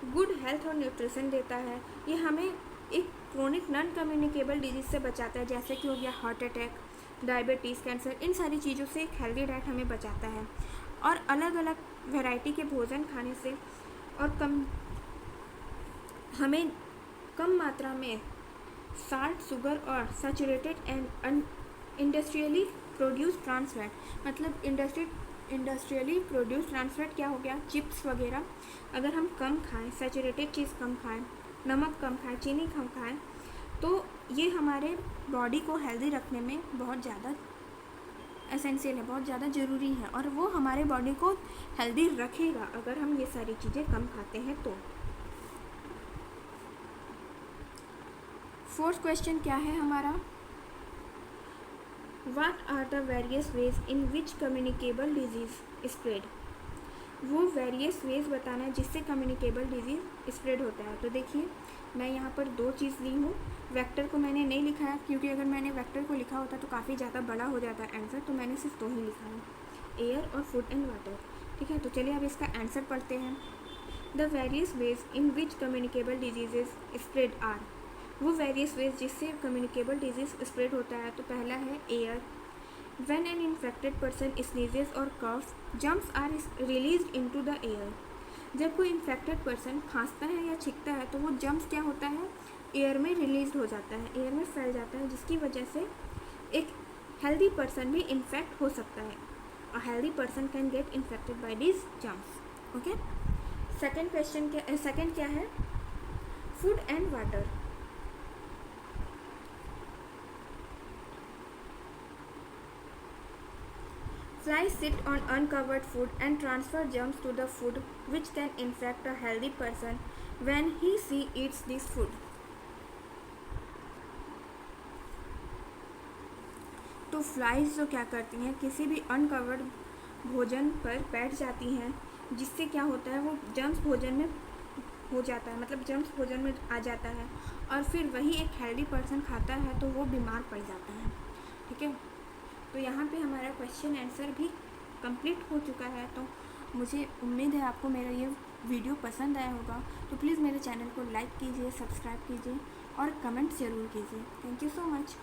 गुड हेल्थ और न्यूट्रिशन देता है। ये हमें एक क्रोनिक नॉन कम्युनिकेबल डिजीज से बचाता है, जैसे कि हो गया हार्ट अटैक, डायबिटीज़, कैंसर, इन सारी चीज़ों से एक हेल्दी डाइट हमें बचाता है। और अलग अलग वैरायटी के भोजन खाने से और हमें कम मात्रा में साल्ट, शुगर और saturated and industrially produce trans fat, मतलब इंडस्ट्रियली प्रोड्यूस ट्रांस फैट क्या हो गया, चिप्स वगैरह अगर हम कम खाएं, सैचुरेटेड चीज़ कम खाएं, नमक कम खाएं, चीनी कम खाएं, तो ये हमारे बॉडी को हेल्दी रखने में बहुत ज़्यादा एसेंशियल है, बहुत ज़्यादा ज़रूरी है, और वो हमारे बॉडी को हेल्दी रखेगा अगर हम ये सारी चीज़ें कम खाते हैं तो। फोर्थ क्वेश्चन क्या है हमारा, what are the various ways in which communicable disease spread. वो वेरियस वेज बताना है जिससे कम्युनिकेबल डिजीज़ स्प्रेड होता है। तो देखिए मैं यहाँ पर 2 चीज़ ली हूँ, वेक्टर को मैंने नहीं लिखा है क्योंकि अगर मैंने वेक्टर को लिखा होता तो काफ़ी ज़्यादा बड़ा हो जाता है आंसर, तो मैंने सिर्फ 2 ही लिखा है, एयर और फूड एंड वाटर। ठीक है, तो चलिए अब इसका आंसर पढ़ते हैं। The various ways in which communicable diseases spread are, वो वेरियस वेज जिससे कम्युनिकेबल डिजीज़ स्प्रेड होता है, तो पहला है air. When an infected person sneezes or coughs, germs are released into the air. जब कोई इन्फेक्टेड पर्सन खांसता है या छींकता है तो वो जर्म्स क्या होता है, एयर में रिलीज हो जाता है, एयर में फैल जाता है, जिसकी वजह से एक हेल्दी पर्सन भी इन्फेक्ट हो सकता है। अ healthy person can get infected by this germs. Okay, second क्या है, food and water. Flies sit on uncovered food and transfer germs to the food, which can infect a healthy person when she eats this food. तो flies जो क्या करती हैं, किसी भी uncovered भोजन पर बैठ जाती हैं, जिससे क्या होता है, वो जर्म्स भोजन में हो जाता है, मतलब जर्म्स भोजन में आ जाता है, और फिर वही एक हेल्दी पर्सन खाता है तो वो बीमार पड़ जाता है। ठीक है, तो यहाँ पे हमारा क्वेश्चन आंसर भी कंप्लीट हो चुका है। तो मुझे उम्मीद है आपको मेरा ये वीडियो पसंद आया होगा, तो प्लीज़ मेरे चैनल को लाइक कीजिए, सब्सक्राइब कीजिए और कमेंट ज़रूर कीजिए। Thank you so much.